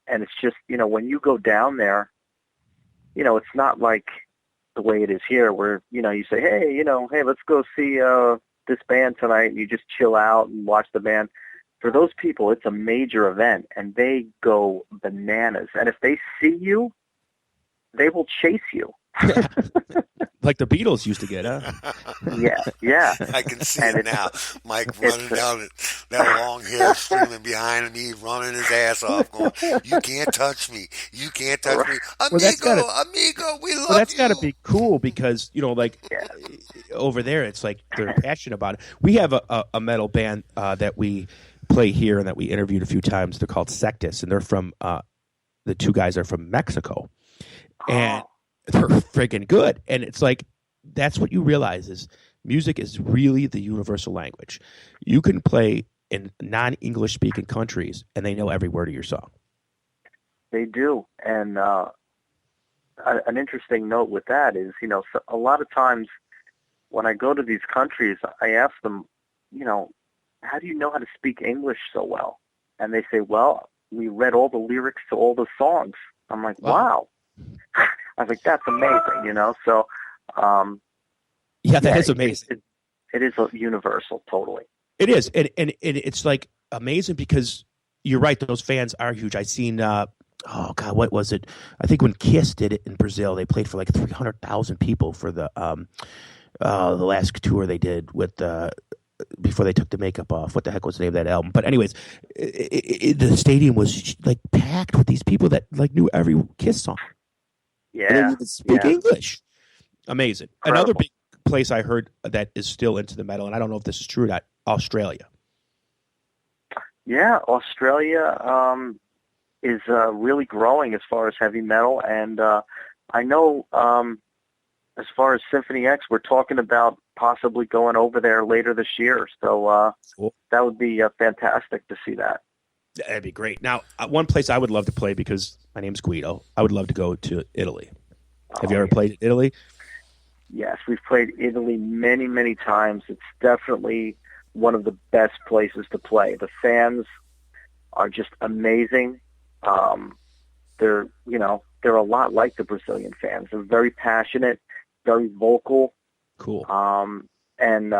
And it's just, when you go down there, it's not like the way it is here where, you say, hey, let's go see this band tonight, and you just chill out and watch the band. For those people, it's a major event, and they go bananas. And if they see you, they will chase you. Like the Beatles used to get, huh? Yeah. I can see it now. Mike running down that long hill, streaming behind me, running his ass off, going, "You can't touch me. You can't touch me. Amigo, we love you." Well, that's got to be cool because, over there, it's like they're passionate about it. We have a metal band that we play here and that we interviewed a few times. They're called Sectus, and they're from, the two guys are from Mexico. And they're freaking good. And it's like, that's what you realize is music is really the universal language. You can play in non-English speaking countries and they know every word of your song. They do. And an interesting note with that is, a lot of times when I go to these countries, I ask them, how do you know how to speak English so well? And they say, well, we read all the lyrics to all the songs. I'm like, wow. I was like, that's amazing, So, that is amazing. It is universal, totally. It is, and it's like amazing because you're right; those fans are huge. I seen, what was it? I think when Kiss did it in Brazil, they played for like 300,000 people for the last tour they did with before they took the makeup off. What the heck was the name of that album? But anyways, the stadium was like packed with these people that like knew every Kiss song. Yeah, and they didn't speak English. Amazing. Incredible. Another big place I heard that is still into the metal, and I don't know if this is true or not, Australia. Yeah, Australia is really growing as far as heavy metal, and I know as far as Symphony X, we're talking about possibly going over there later this year. So cool. That would be fantastic to see that. That'd be great. Now, one place I would love to play, because my name's Guido, I would love to go to Italy. Have you ever played Italy? Yes, we've played Italy many, many times. It's definitely one of the best places to play. The fans are just amazing. They're a lot like the Brazilian fans. They're very passionate, very vocal. Cool. And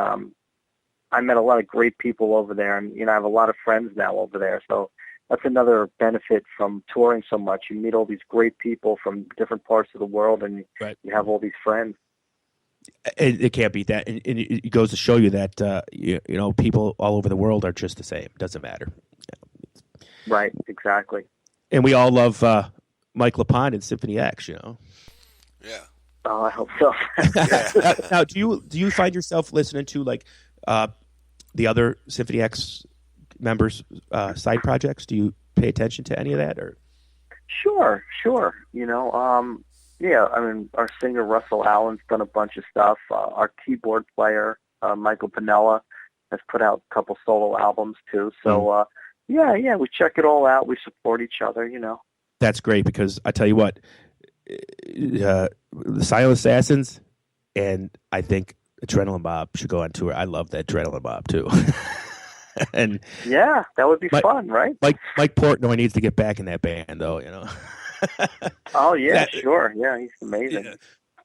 I met a lot of great people over there, and I have a lot of friends now over there. So that's another benefit from touring so much. You meet all these great people from different parts of the world, and you have all these friends. It can't beat that, and it goes to show you that people all over the world are just the same. It doesn't matter. Right, exactly. And we all love Mike Lepond in Symphony X. You know. Yeah. Oh, I hope so. Now, do you find yourself listening to like the other Symphony X members' side projects? Do you pay attention to any of that, or? Sure. You know, yeah. I mean, our singer Russell Allen's done a bunch of stuff. Our keyboard player Michael Pinella has put out a couple solo albums too. So, yeah, we check it all out. We support each other. You know. That's great because I tell you what. The Silent Assassins, and I think Adrenaline Bob should go on tour. I love that Adrenaline Bob too. And yeah, that would be fun, right? Mike Portnoy needs to get back in that band, though. You know. Oh yeah, sure. Yeah, he's amazing.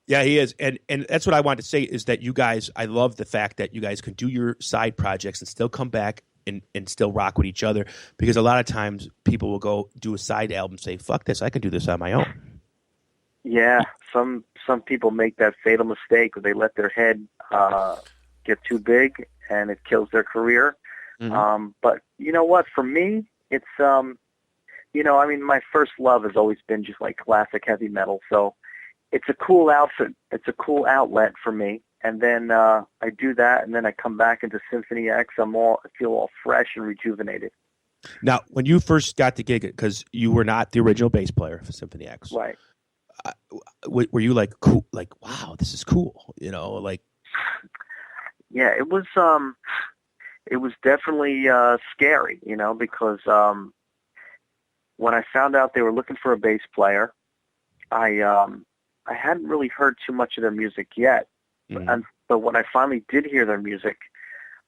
Yeah, he is, and that's what I wanted to say is that you guys. I love the fact that you guys can do your side projects and still come back and still rock with each other, because a lot of times people will go do a side album and say, "Fuck this, I can do this on my own." Yeah, some people make that fatal mistake where they let their head get too big and it kills their career. Mm-hmm. But you know what? For me, it's you know, I mean, my first love has always been just like classic heavy metal. So it's a cool outfit. It's a cool outlet for me. And then I do that, and then I come back into Symphony X. I feel all fresh and rejuvenated. Now, when you first got the gig, because you were not the original bass player for Symphony X, Right. Were you like cool? Like, wow, this is cool. You know, like. Yeah, it was definitely scary, you know, because when I found out they were looking for a bass player, I hadn't really heard too much of their music yet. Mm-hmm. But when I finally did hear their music,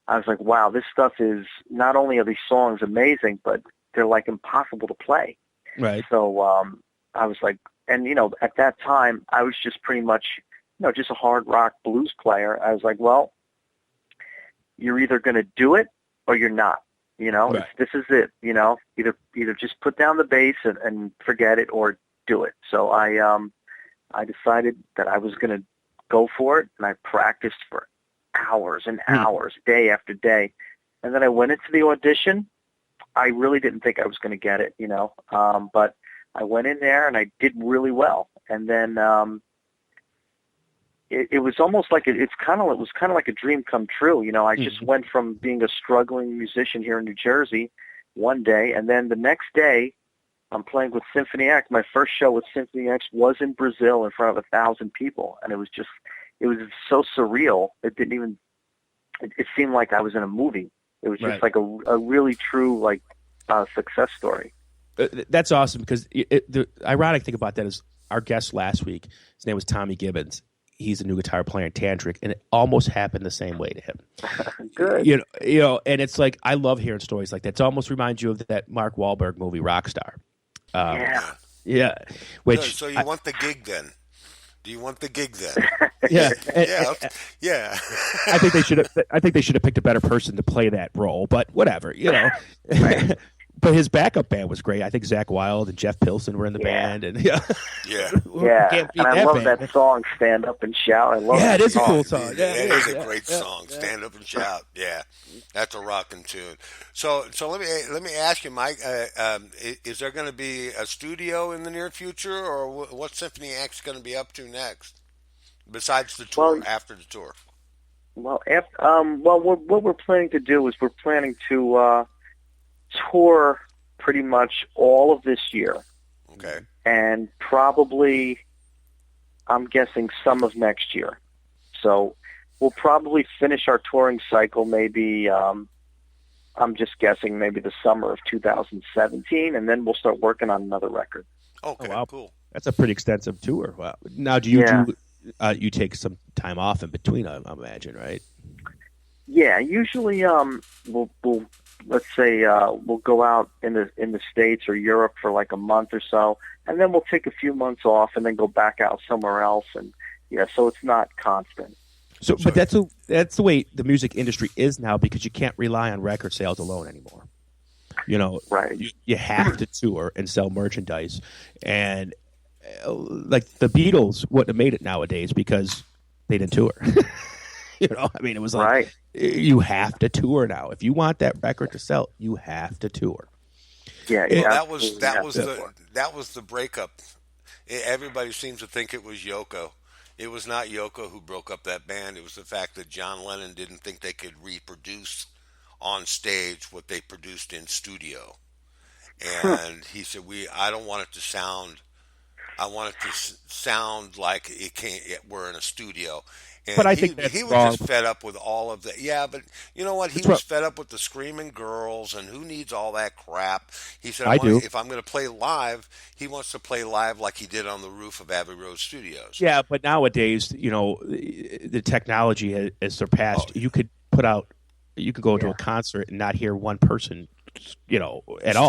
I was like, wow, this stuff is, not only are these songs amazing, but they're like impossible to play. Right. So I was like, and you know, at that time I was just pretty much, you know, just a hard rock blues player. I was like, well, you're either going to do it or you're not. You know, right. This is it. You know, either just put down the bass and forget it, or do it. So I decided that I was going to go for it, and I practiced for hours and hours, day after day. And then I went into the audition. I really didn't think I was going to get it, you know, but I went in there and I did really well. And then it was almost like it was kind of like a dream come true. You know, I just went from being a struggling musician here in New Jersey one day, and then the next day I'm playing with Symphony X. My first show with Symphony X was in Brazil in front of 1,000 people, and it was so surreal. It seemed like I was in a movie. It was just like a really true success story. That's awesome, because the ironic thing about that is our guest last week, his name was Tommy Gibbons. He's a new guitar player in Tantric, and it almost happened the same way to him. Good. You know, and it's like, I love hearing stories like that. It almost reminds you of that Mark Wahlberg movie, Rockstar. Yeah. Which so you want the gig then? Do you want the gig then? Yeah. Yeah. I think they should have picked a better person to play that role, but whatever, you know. Right. But his backup band was great. I think Zach Wilde and Jeff Pilson were in the band, and yeah. And I love that song, "Stand Up and Shout." I love it that is song. a cool song. It is a great song. "Stand Up and Shout." Yeah, that's a rocking tune. So let me ask you, Mike. Is there going to be a studio in the near future, or what's Symphony X going to be up to next, besides the tour? After the tour. Well, what we're planning to do is we're planning to tour pretty much all of this year. Okay. And probably, I'm guessing, some of next year. So we'll probably finish our touring cycle maybe, I'm just guessing, maybe the summer of 2017, and then we'll start working on another record. Okay, oh, wow. Cool. That's a pretty extensive tour. Wow. Now, do you you take some time off in between, I imagine, right? Yeah, usually we'll let's say we'll go out in the States or Europe for like a month or so, and then we'll take a few months off and then go back out somewhere else, and so it's not constant. So, but that's the way the music industry is now, because you can't rely on record sales alone anymore. You know, right? You have to tour and sell merchandise, and like the Beatles wouldn't have made it nowadays because they didn't tour. You know, I mean, it was like, you have to tour now. If you want that record to sell, you have to tour. Yeah, that that was the breakup. Everybody seems to think it was Yoko. It was not Yoko who broke up that band. It was the fact that John Lennon didn't think they could reproduce on stage what they produced in studio. And he said, I don't want it to sound, I want it to sound like we're in a studio. And But I think that's he was wrong. just fed up with all of that. Yeah, but you know what? He That's was right. fed up with the screaming girls and who needs all that crap. He said, I do. if I'm going to play live, he wants to play live like he did on the roof of Abbey Road Studios. Yeah, but nowadays, the technology has surpassed. Oh, You could go to a concert and not hear one person, at all.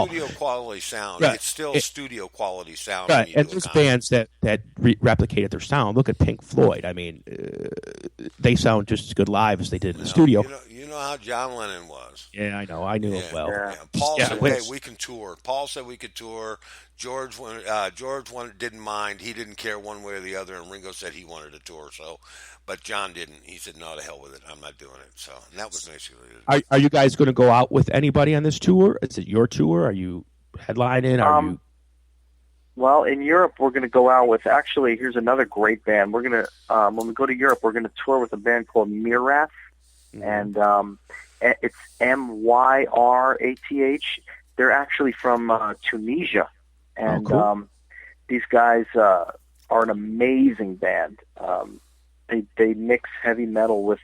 Studio quality sound. Right. It's still studio quality sound. Right, When you and do a there's concert. bands that replicated their sound. Look at Pink Floyd. I mean, they sound just as good live as they did in the studio. You know how John Lennon was. Yeah, I know. I knew him well. Yeah. Paul Yeah, said, but- "Hey, we can tour." Paul said we could tour. George didn't mind. He didn't care one way or the other. And Ringo said he wanted to tour. So, but John didn't. He said, "No, to hell with it. I'm not doing it." So, and that was basically it. Are you guys going to go out with anybody on this tour? Is it your tour? Are you headlining? Are you? Well, in Europe, we're going to go out with, actually, here's another great band. We're going to, when we go to Europe, we're going to tour with a band called Mirath, and it's Myrath. They're actually from Tunisia, and cool. these guys are an amazing band. They mix heavy metal with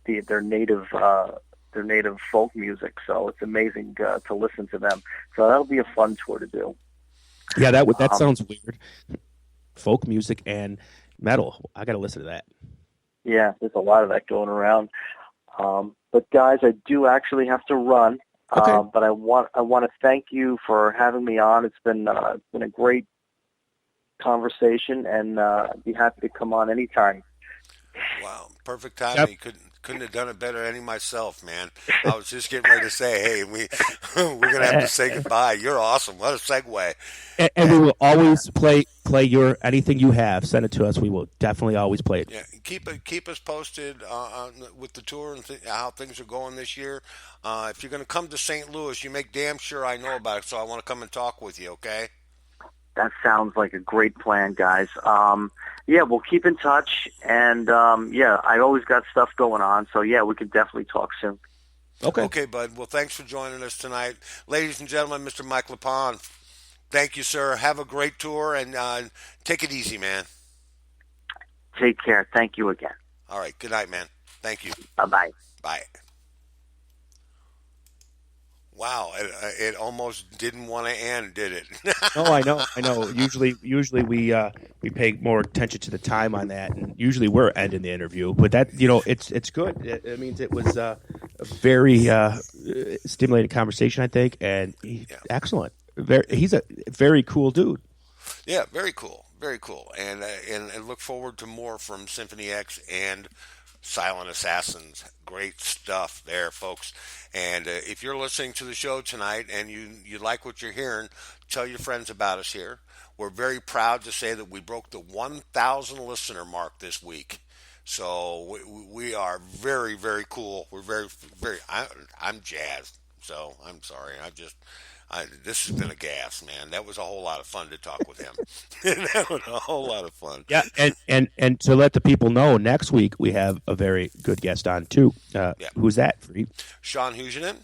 their native folk music, so it's amazing to listen to them. So that'll be a fun tour to do. Yeah, that sounds weird. Folk music and metal. I got to listen to that. Yeah, there's a lot of that going around. But guys, I do actually have to run. Okay. But I want to thank you for having me on. It's been a great conversation, and I'd be happy to come on anytime. Wow, perfect timing. Yep. You couldn't have done it better any myself, man. I was just getting ready to say, hey, we're gonna have to say goodbye. You're awesome. What a segue. And we will always play your anything you have. Send it to us. We will definitely always play it. Yeah, keep us posted with the tour and how things are going this year. If you're going to come to St. Louis, you make damn sure I know about it. So I want to come and talk with you. Okay? That sounds like a great plan, guys. Yeah, we'll keep in touch, and yeah, I always got stuff going on, so yeah, we could definitely talk soon. Okay, bud. Well, thanks for joining us tonight, ladies and gentlemen. Mr. Mike Lepond. Thank you, sir. Have a great tour, and take it easy, man. Take care. Thank you again. All right. Good night, man. Thank you. Bye-bye. Bye. Wow, it almost didn't want to end, did it? No, I know. Usually we pay more attention to the time on that, and usually we're ending the interview. But that it's good. It means it was a very stimulating conversation, I think, and excellent. He's a very cool dude. Yeah, very cool, and look forward to more from Symphony X and Silent Assassins. Great stuff there, folks. And if you're listening to the show tonight and you like what you're hearing, tell your friends about us here. We're very proud to say that we broke the 1,000 listener mark this week. So we are very, very cool. We're very, very. I'm jazzed. So I'm sorry. This has been a gas, man. That was a whole lot of fun to talk with him. That was a whole lot of fun. Yeah, and to let the people know, next week we have a very good guest on too. Who's that? Freed? Sean Hugenin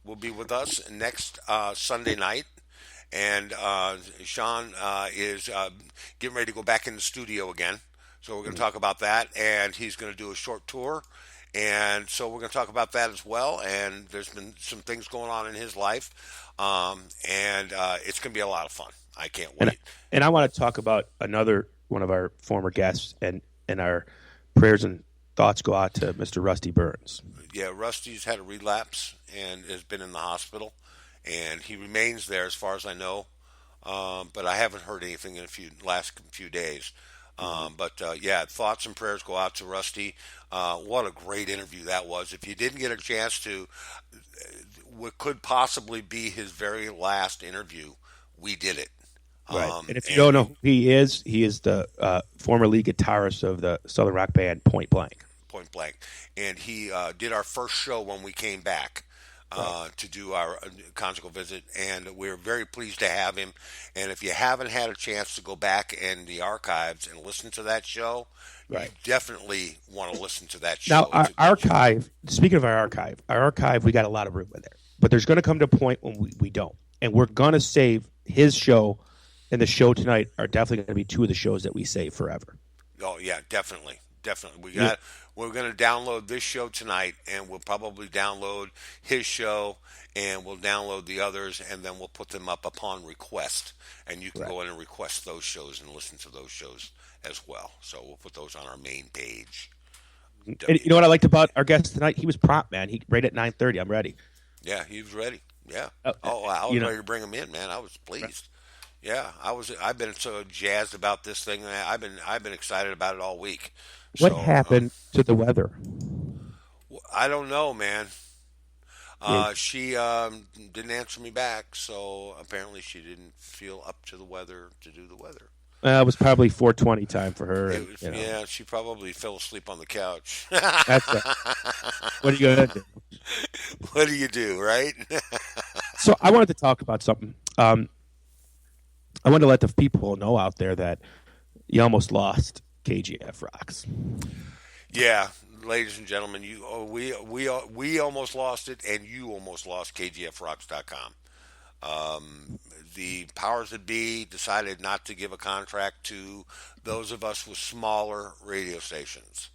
will be with us next Sunday night. And Sean is getting ready to go back in the studio again. So we're going to talk about that. And he's going to do a short tour. And so we're going to talk about that as well. And there's been some things going on in his life. And it's going to be a lot of fun. I can't wait. And I want to talk about another one of our former guests, and our prayers and thoughts go out to Mr. Rusty Burns. Yeah, Rusty's had a relapse and has been in the hospital. And he remains there as far as I know. But I haven't heard anything in last few days. But yeah, thoughts and prayers go out to Rusty. What a great interview that was. If you didn't get a chance to, what could possibly be his very last interview, we did it. Right. And if you don't know who he is the former lead guitarist of the Southern rock band Point Blank. And he did our first show when we came back. to do our conjugal visit, and we're very pleased to have him. And if you haven't had a chance to go back in the archives and listen to that show, you definitely want to listen to that show. Now, our archive, speaking of our archive, we got a lot of room in there. But there's going to come to a point when we don't. And we're going to save his show and the show tonight are definitely going to be two of the shows that we save forever. Oh, yeah, definitely. We're going to download this show tonight, and we'll probably download his show, and we'll download the others, and then we'll put them up upon request. And you can go in and request those shows and listen to those shows as well. So we'll put those on our main page. And you know what I liked about our guest tonight? He was prompt, man. He right at 9:30. I'm ready. Yeah, he was ready. Yeah. I was ready to bring him in, man. I was pleased. Right. Yeah, I've been so jazzed about this thing. I've been excited about it all week. What happened to the weather? I don't know, man. She didn't answer me back, so apparently she didn't feel up to the weather to do the weather. It was probably 4:20 time for her. Yeah, she probably fell asleep on the couch. That's what are you gonna do? What do you do, right? So I wanted to talk about something. I wanted to let the people know out there that you almost lost KGF Rocks. Yeah, ladies and gentlemen, we almost lost it, and you almost lost KGFRocks.com. The powers that be decided not to give a contract to those of us with smaller radio stations.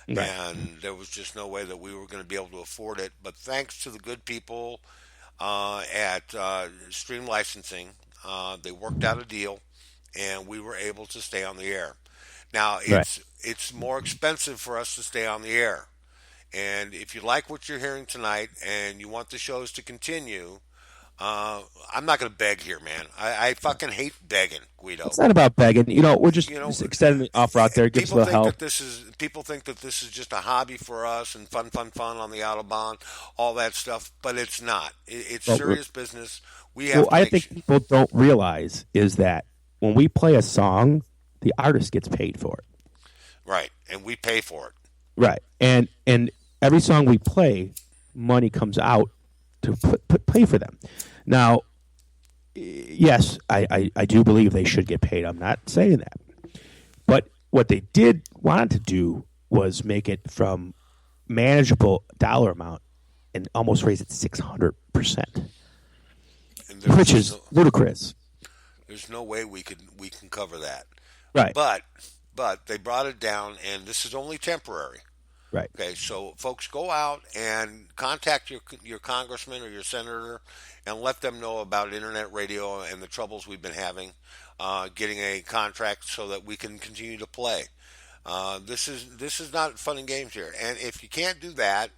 Right. And there was just no way that we were going to be able to afford it. But thanks to the good people at Stream Licensing, they worked out a deal, and we were able to stay on the air. Now, it's more expensive for us to stay on the air. And if you like what you're hearing tonight and you want the shows to continue, I'm not going to beg here, man. I fucking hate begging, Guido. It's not about begging. We're just extending the offer out there. Gives a little help. People think that this is just a hobby for us and fun on the Autobahn, all that stuff. But it's not. It's serious business. I think people don't realize is that when we play a song, the artist gets paid for it. Right, and we pay for it. Right, and every song we play, money comes out to pay for them. Now, yes, I do believe they should get paid. I'm not saying that. But what they did want to do was make it from manageable dollar amount and almost raise it 600%, which is ludicrous. There's no way we can cover that. Right. But they brought it down, and this is only temporary. Right. Okay, so folks, go out and contact your congressman or your senator and let them know about internet radio and the troubles we've been having getting a contract so that we can continue to play. This is not fun and games here. And if you can't do that,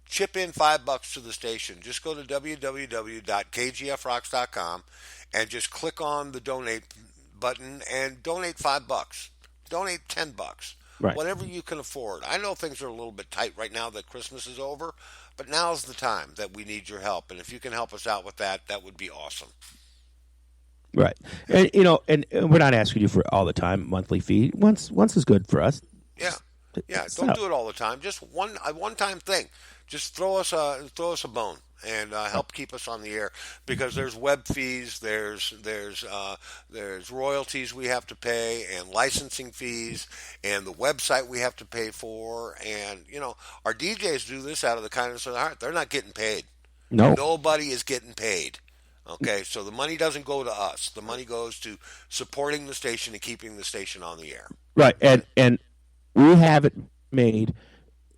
chip in $5 to the station. Just go to www.kgfrocks.com and just click on the donate button and donate $5. Donate $10. Right. Whatever you can afford. I know things are a little bit tight right now that Christmas is over, but now's the time that we need your help. And if you can help us out with that, that would be awesome. Right. And and we're not asking you for all the time monthly fee. Once is good for us. Yeah. Yeah. Don't do it all the time. Just a one-time thing. Just throw us a bone and help keep us on the air, because there's web fees, there's royalties we have to pay, and licensing fees, and the website we have to pay for, and our DJs do this out of the kindness of their heart. They're not getting paid. No, nobody is getting paid. Okay, so the money doesn't go to us. The money goes to supporting the station and keeping the station on the air. Right, and we haven't made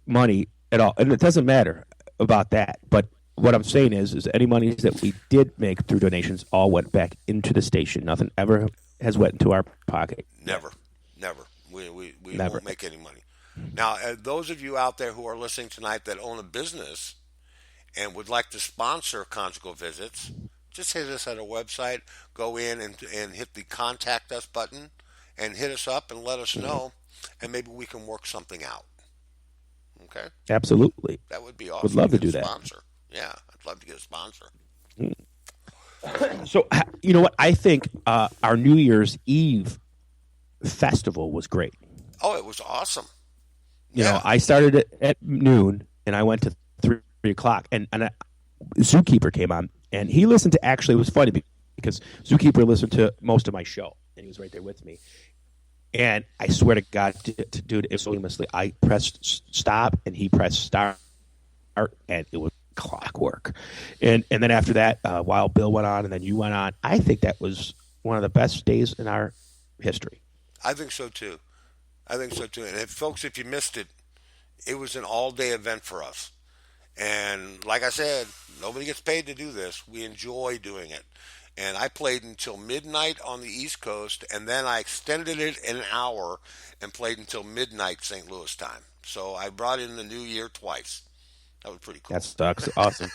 money at all, and it doesn't matter about that, but what I'm saying is any money that we did make through donations all went back into the station. Nothing ever has went into our pocket. Never. We won't make any money. Now, those of you out there who are listening tonight that own a business and would like to sponsor Conjugal Visits, just hit us at our website. Go in and hit the Contact Us button and hit us up and let us know, and maybe we can work something out. Okay? Absolutely. That would be awesome. Would love to do that. Sponsor. Yeah, I'd love to get a sponsor. So, you know what? I think our New Year's Eve festival was great. Oh, it was awesome. You know, I started at noon, and I went to 3 o'clock. And Zookeeper came on, and he listened to. Actually, it was funny because Zookeeper listened to most of my show, and he was right there with me. And I swear to God, dude, it was so seamlessly. I pressed stop, and he pressed start, and it was clockwork. And then after that, while Bill went on, and then you went on, I think that was one of the best days in our history. I think so too. And folks, if you missed it, it was an all-day event for us. And like I said, nobody gets paid to do this. We enjoy doing it. And I played until midnight on the East Coast, and then I extended it an hour and played until midnight St. Louis time. So I brought in the new year twice. That was pretty cool. That's awesome.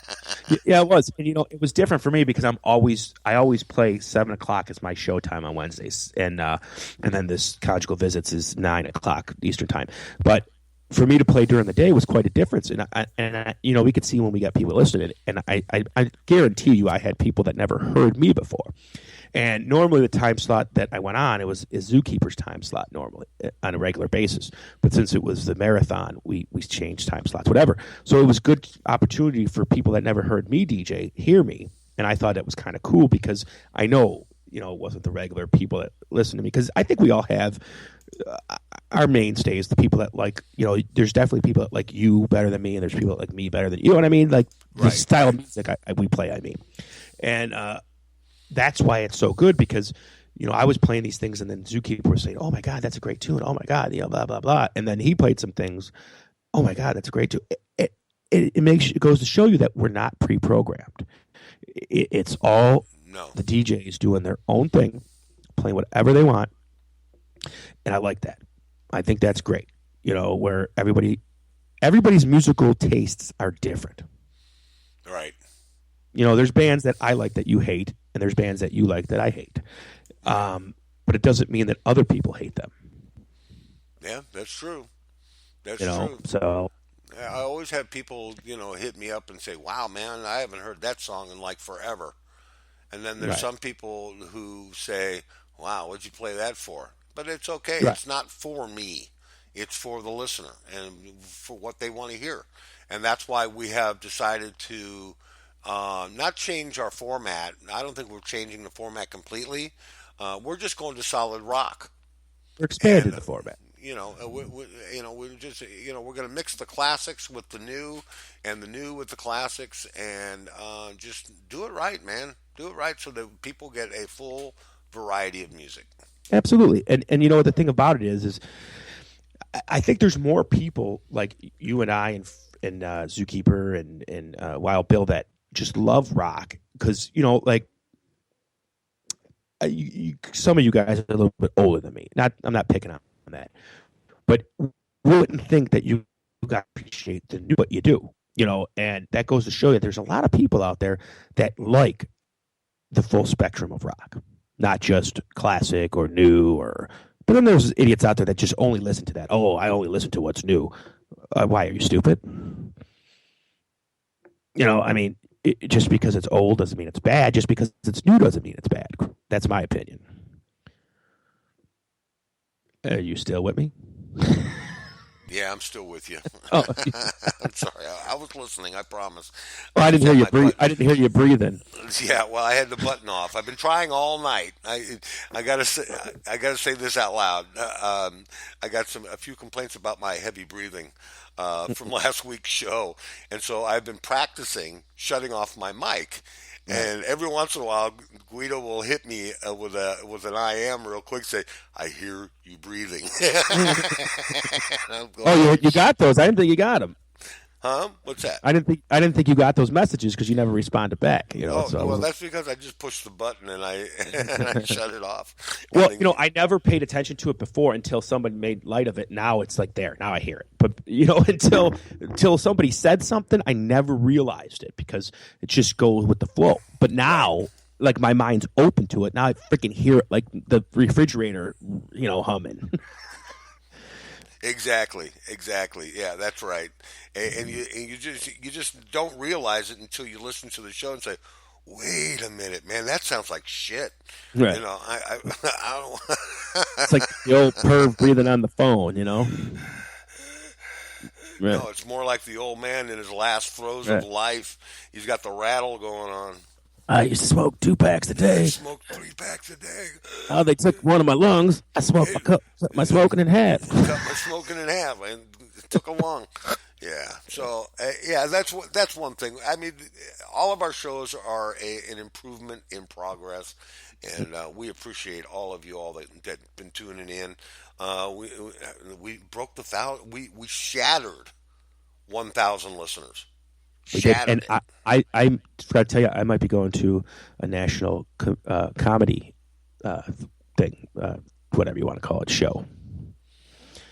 Yeah, it was. And it was different for me because I always play 7:00 is my show time on Wednesdays, and then this Conjugal Visits is 9:00 Eastern time. But for me to play during the day was quite a difference, and we could see when we got people listening, and I guarantee you I had people that never heard me before. And normally the time slot that I went on, is Zookeeper's time slot normally on a regular basis. But since it was the marathon, we changed time slots, whatever. So it was good opportunity for people that never heard me DJ hear me, and I thought it was kind of cool because I know it wasn't the regular people that listen to me, because I think we all have our mainstays, the people that like, there's definitely people that like you better than me, and there's people that like me better than you know what I mean, like the style of music we play. I mean, and that's why it's so good, because I was playing these things, and then Zookeeper was saying, "Oh my God, that's a great tune! Oh my God, blah blah blah," and then he played some things. Oh my God, that's a great tune! It goes to show you that we're not pre-programmed. It's all the DJs doing their own thing, playing whatever they want. And I like that. I think that's great. Where everybody's musical tastes are different. Right. There's bands that I like that you hate, and there's bands that you like that I hate. But it doesn't mean that other people hate them. Yeah, that's true. That's true. So I always have people, hit me up and say, "Wow, man, I haven't heard that song in like forever." And then there's some people who say, "Wow, what'd you play that for?" But it's okay. Right. It's not for me. It's for the listener and for what they want to hear. And that's why we have decided to not change our format. I don't think we're changing the format completely. We're just going to solid rock. We're expanding the format. We're just we're going to mix the classics with the new, and the new with the classics, and just do it right, man. Do it right so that people get a full variety of music. Absolutely, and the thing about it is I think there's more people like you and I and Zookeeper and Wild Bill that just love rock, because some of you guys are a little bit older than me. I'm not picking on that, but wouldn't think that you got to appreciate the new, but you do, and that goes to show you there's a lot of people out there that like the full spectrum of rock, not just classic or new, but then there's idiots out there that just only listen to that. Oh, I only listen to what's new. Why, are you stupid? Just because it's old doesn't mean it's bad. Just because it's new doesn't mean it's bad. That's my opinion. Are you still with me? Yeah, I'm still with you. Oh. I'm sorry. I was listening. I promise. Well, I didn't hear you breathe. I didn't hear you breathing. Yeah, well, I had the button off. I've been trying all night. I gotta say this out loud. I got a few complaints about my heavy breathing from last week's show, and so I've been practicing shutting off my mic. And every once in a while, Guido will hit me with an "I am" real quick. Say, "I hear you breathing." You got those? I didn't think you got them. Huh? What's that? I didn't think you got those messages because you never responded back. Well, that's because I just pushed the button and I shut it off. Well, I never paid attention to it before until somebody made light of it. Now it's like there. Now I hear it. But until somebody said something, I never realized it because it just goes with the flow. But now, like, my mind's open to it. Now I freaking hear it like the refrigerator, humming. Exactly. Yeah, that's right. And you just don't realize it until you listen to the show and say, "Wait a minute, man, that sounds like shit." Right. I don't. It's like the old perv breathing on the phone, Right. No, it's more like the old man in his last throes of life. He's got the rattle going on. I used to smoke 2 packs a I day. smoked 3 packs a day. Oh, they took one of my lungs. I smoked cut my smoking in half. Cut my smoking in half, and it took a lung. Yeah. So that's one thing. I mean, all of our shows are an improvement in progress, and we appreciate all of you all that been tuning in. We broke we shattered 1,000 listeners. We did. Shattered And it. I got to tell you, I might be going to a national comedy thing, whatever you want to call it, show.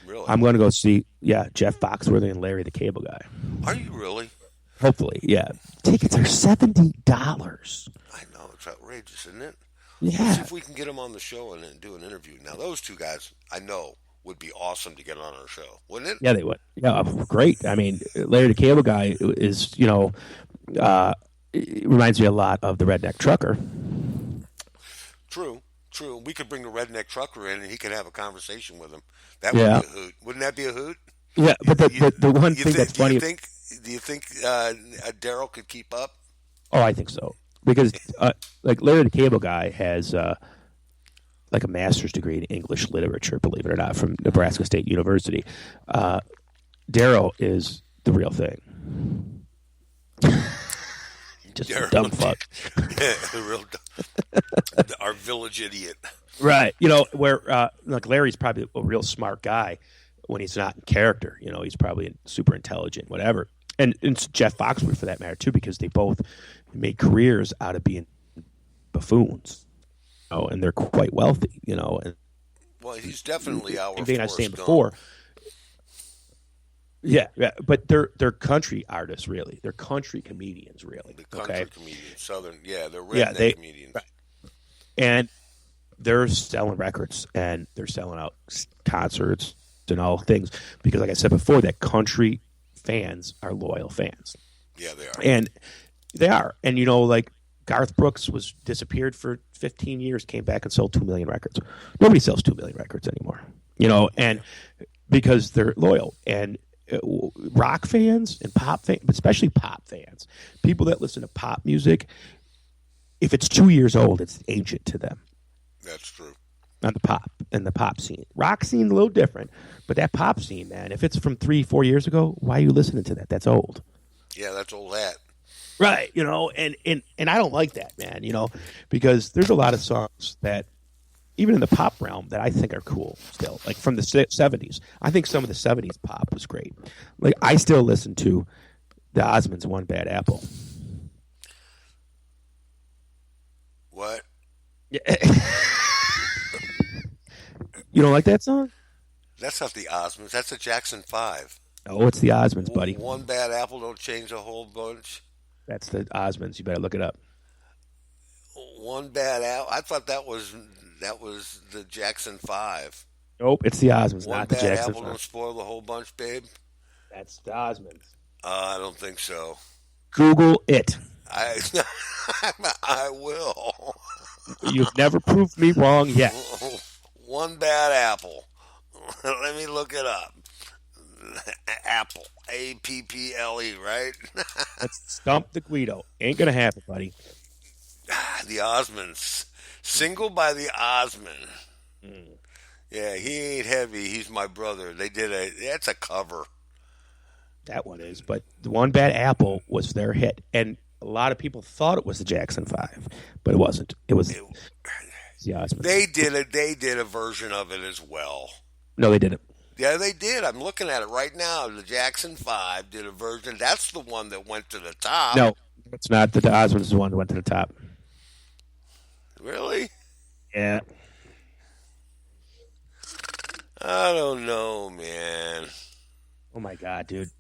Really? I'm going to go see, Jeff Foxworthy and Larry the Cable Guy. Are you really? Hopefully, yeah. Tickets are $70. I know, it's outrageous, isn't it? Yeah. Let's see if we can get them on the show and do an interview. Now, those two guys, I know, would be awesome to get on our show, wouldn't it? Yeah, they would. Yeah, great. I mean, Larry the Cable Guy is, it reminds me a lot of the Redneck Trucker. True. We could bring the redneck trucker in, and he could have a conversation with him. That would be a hoot. Wouldn't that be a hoot? Yeah, but the one thing that's funny. Do you think Daryl could keep up? Oh, I think so. Because like Larry the Cable Guy has like a master's degree in English literature, believe it or not, from Nebraska State University. Daryl is the real thing. Just a dumb fuck. Yeah, the real our village idiot. Right. Where like Larry's probably a real smart guy when he's not in character. He's probably super intelligent, whatever. And Jeff Foxworthy, for that matter, too, because they both made careers out of being buffoons. And they're quite wealthy, And Well, he's definitely our thing I was saying Forrest before. Gump. Yeah, but they're country artists, really. They're country comedians, really. The country comedians, Southern, they're redneck Yeah, comedians. Right. And they're selling records, and they're selling out concerts and all things. Because, like I said before, that country fans are loyal fans. Yeah, they are. And they are. And, like Garth Brooks was disappeared for 15 years, came back and sold 2 million records. Nobody sells 2 million records anymore, and because they're loyal. And rock fans and pop fans, especially pop fans, people that listen to pop music, if it's 2 years old, it's ancient to them. That's true. On the pop scene. Rock scene, a little different, but that pop scene, man, if it's from 3-4 years ago, why are you listening to that? That's old. Yeah, that's old hat. Right, and I don't like that, man, because there's a lot of songs that, even in the pop realm, that I think are cool still, like from the 70s. I think some of the 70s pop was great. Like, I still listen to the Osmonds' One Bad Apple. What? Yeah. You don't like that song? That's not the Osmonds. That's the Jackson 5. Oh, it's the Osmonds, buddy. One bad apple don't change a whole bunch. That's the Osmonds. You better look it up. One bad apple. I thought that was the Jackson 5. Nope, it's the Osmonds, One not the bad Jackson apple 5. don't spoil the whole bunch, babe. That's the Osmonds. I don't think so. Google it. I will. You've never proved me wrong yet. One bad apple. Let me look it up. Apple. Apple, right? Let's stump the Guido. Ain't gonna happen, buddy. The Osmonds. Single by the Osmond. Yeah, he ain't heavy. He's my brother. That's a cover. That one is, but the One Bad Apple was their hit, and a lot of people thought it was the Jackson 5, but it wasn't. It was the Osmonds. They did a version of it as well. No, they didn't. Yeah, they did. I'm looking at it right now. The Jackson 5 did a version. That's the one that went to the top. No, it's not. The Osmonds is the one that went to the top. Really? Yeah. I don't know, man. Oh my God, dude.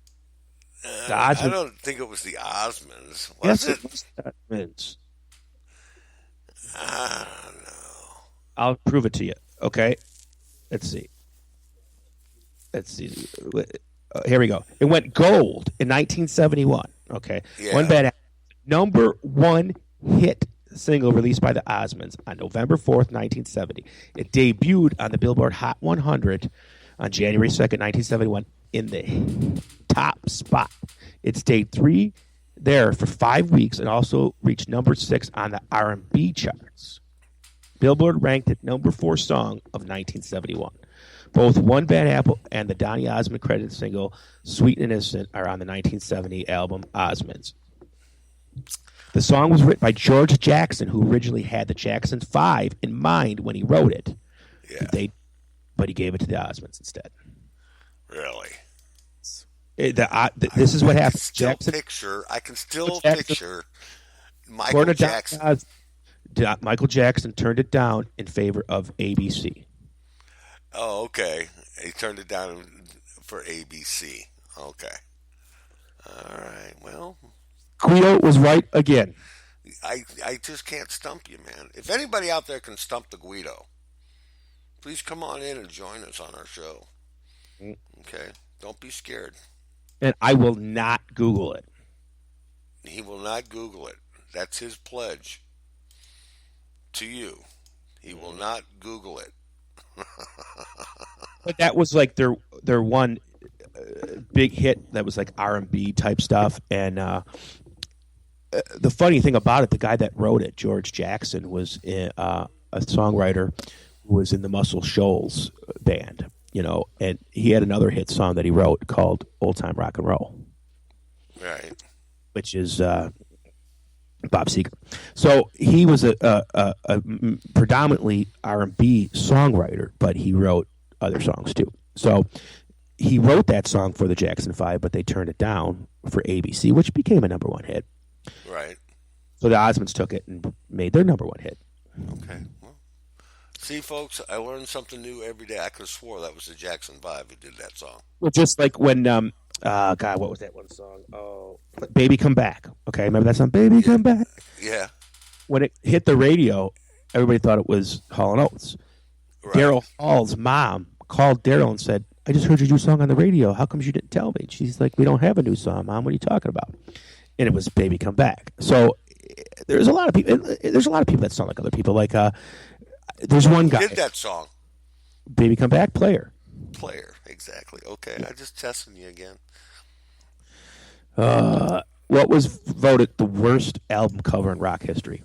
I don't think it was the Osmonds. Yes, it? it was the Osmonds. I don't know. I'll prove it to you. Okay. Let's see. Here we go. It went gold in 1971. Okay. Yeah. One Bad Apple. Number one hit single released by the Osmonds on November 4th, 1970. It debuted on the Billboard Hot 100 on January 2nd, 1971 in the top spot. It stayed 3 there for 5 weeks and also reached number 6 on the R&B charts. Billboard ranked it number 4 song of 1971. Both One Bad Apple and the Donny Osmond credited single Sweet and Innocent are on the 1970 album Osmonds. The song was written by George Jackson, who originally had the Jackson 5 in mind when he wrote it. Yeah. But he gave it to the Osmonds instead. Really? This is what happened. I can still picture Michael Jackson. Michael Jackson turned it down in favor of ABC. Oh, okay. He turned it down for ABC. Okay. All right. Well, Guido was right again. I just can't stump you, man. If anybody out there can stump the Guido, please come on in and join us on our show. Okay? Don't be scared. And I will not Google it. He will not Google it. That's his pledge to you. He will not Google it. But that was like their one big hit that was like R&B type stuff. And the funny thing about it, the guy that wrote it, George Jackson, was a songwriter who was in the Muscle Shoals band, and he had another hit song that he wrote called Old Time Rock and Roll. Right. Which is Bob Seger. So he was a predominantly R&B songwriter, but he wrote other songs too. So he wrote that song for the Jackson 5, but they turned it down for ABC, which became a number 1 hit. Right. So the Osmonds took it and made their number 1 hit. Okay. Well, see, folks, I learned something new every day. I could have swore that was the Jackson 5 who did that song. Well, just like when God, what was that one song? Oh, Baby Come Back. Okay, remember that song? Baby Come Back? Yeah. When it hit the radio, everybody thought it was Hall & Oates. Right. Daryl Hall's mom called Daryl and said, I just heard your new song on the radio. How come you didn't tell me? She's like, we don't have a new song, Mom. What are you talking about? And it was Baby Come Back. So there's a lot of people. There's a lot of people that sound like other people. Like there's one guy. Who did that song? Baby Come Back, Player. Player, exactly. Okay, I'm just testing you again. What was voted the worst album cover in rock history?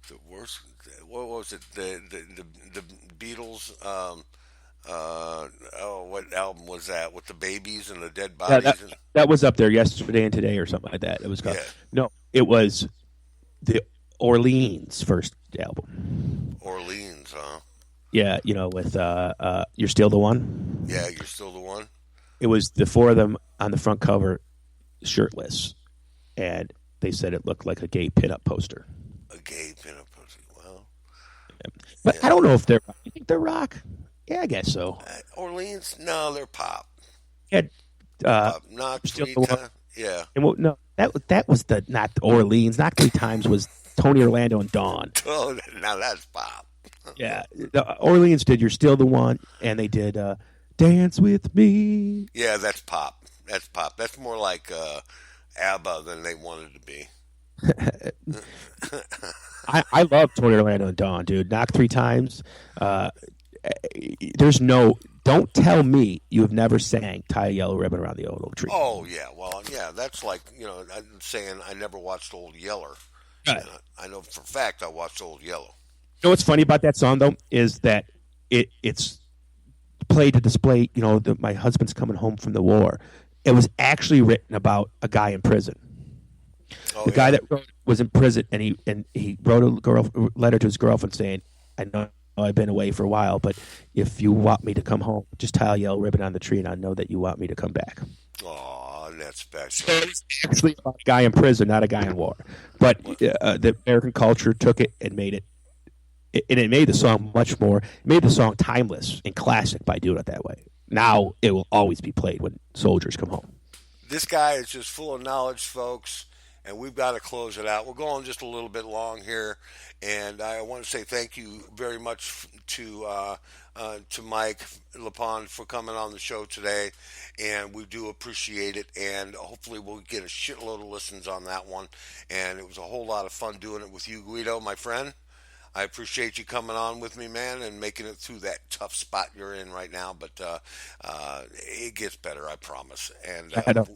The worst. What was it? The Beatles. What album was that with the babies and the dead bodies? Yeah, that was up there yesterday and today or something like that. It was called. Yeah. No, it was the Orleans first album. Orleans, huh? Yeah, with You're Still the One. Yeah, You're Still the One. It was the 4 of them on the front cover, shirtless, and they said it looked like a gay pinup poster. A gay pinup poster. Well, yeah. But yeah. I don't know if they're. You think they're rock? Yeah, I guess so. Orleans? No, they're pop. Yeah, not 3 times. Yeah. And no, that was not Orleans. Not 3 times was Tony Orlando and Dawn. Oh, now that's pop. Yeah, Orleans did You're Still the One, and they did Dance With Me. Yeah, that's pop. That's pop. That's more like ABBA than they wanted to be. I love Tony Orlando and Dawn, dude. Knock 3 times. Don't tell me you have never sang Tie a Yellow Ribbon Around the Old Oak Tree. Oh, yeah. Well, yeah, that's like, I'm saying I never watched Old Yeller. Right. I know for a fact I watched Old Yellow. You know what's funny about that song, though, is that it's played to display, my husband's coming home from the war. It was actually written about a guy in prison. The guy that was in prison, and he wrote a letter to his girlfriend saying, I know I've been away for a while, but if you want me to come home, just tie a yellow ribbon on the tree, and I know that you want me to come back. Oh, that's special. So it's actually about a guy in prison, not a guy in war. But the American culture took it and made it, and it made the song made the song timeless and classic by doing it that way. Now it will always be played when soldiers come home. This guy is just full of knowledge, folks, and we've got to close it out. We're going just a little bit long here, and I want to say thank you very much to Mike Lepond for coming on the show today, and we do appreciate it, and hopefully we'll get a shitload of listens on that one, and it was a whole lot of fun doing it with you, Guido, my friend. I appreciate you coming on with me, man, and making it through that tough spot you're in right now. But it gets better, I promise. And I know.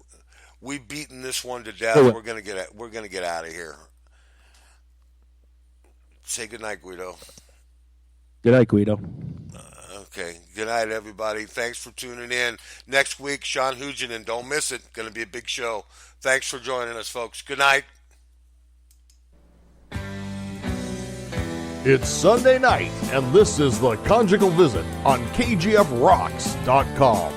we've beaten this one to death. Oh, We're gonna get out of here. Say goodnight, Guido. Good night, Guido. Okay. Good night, everybody. Thanks for tuning in. Next week, Sean Hugenin. Don't miss it. Going to be a big show. Thanks for joining us, folks. Good night. It's Sunday night, and this is the Conjugal Visit on KGFRocks.com.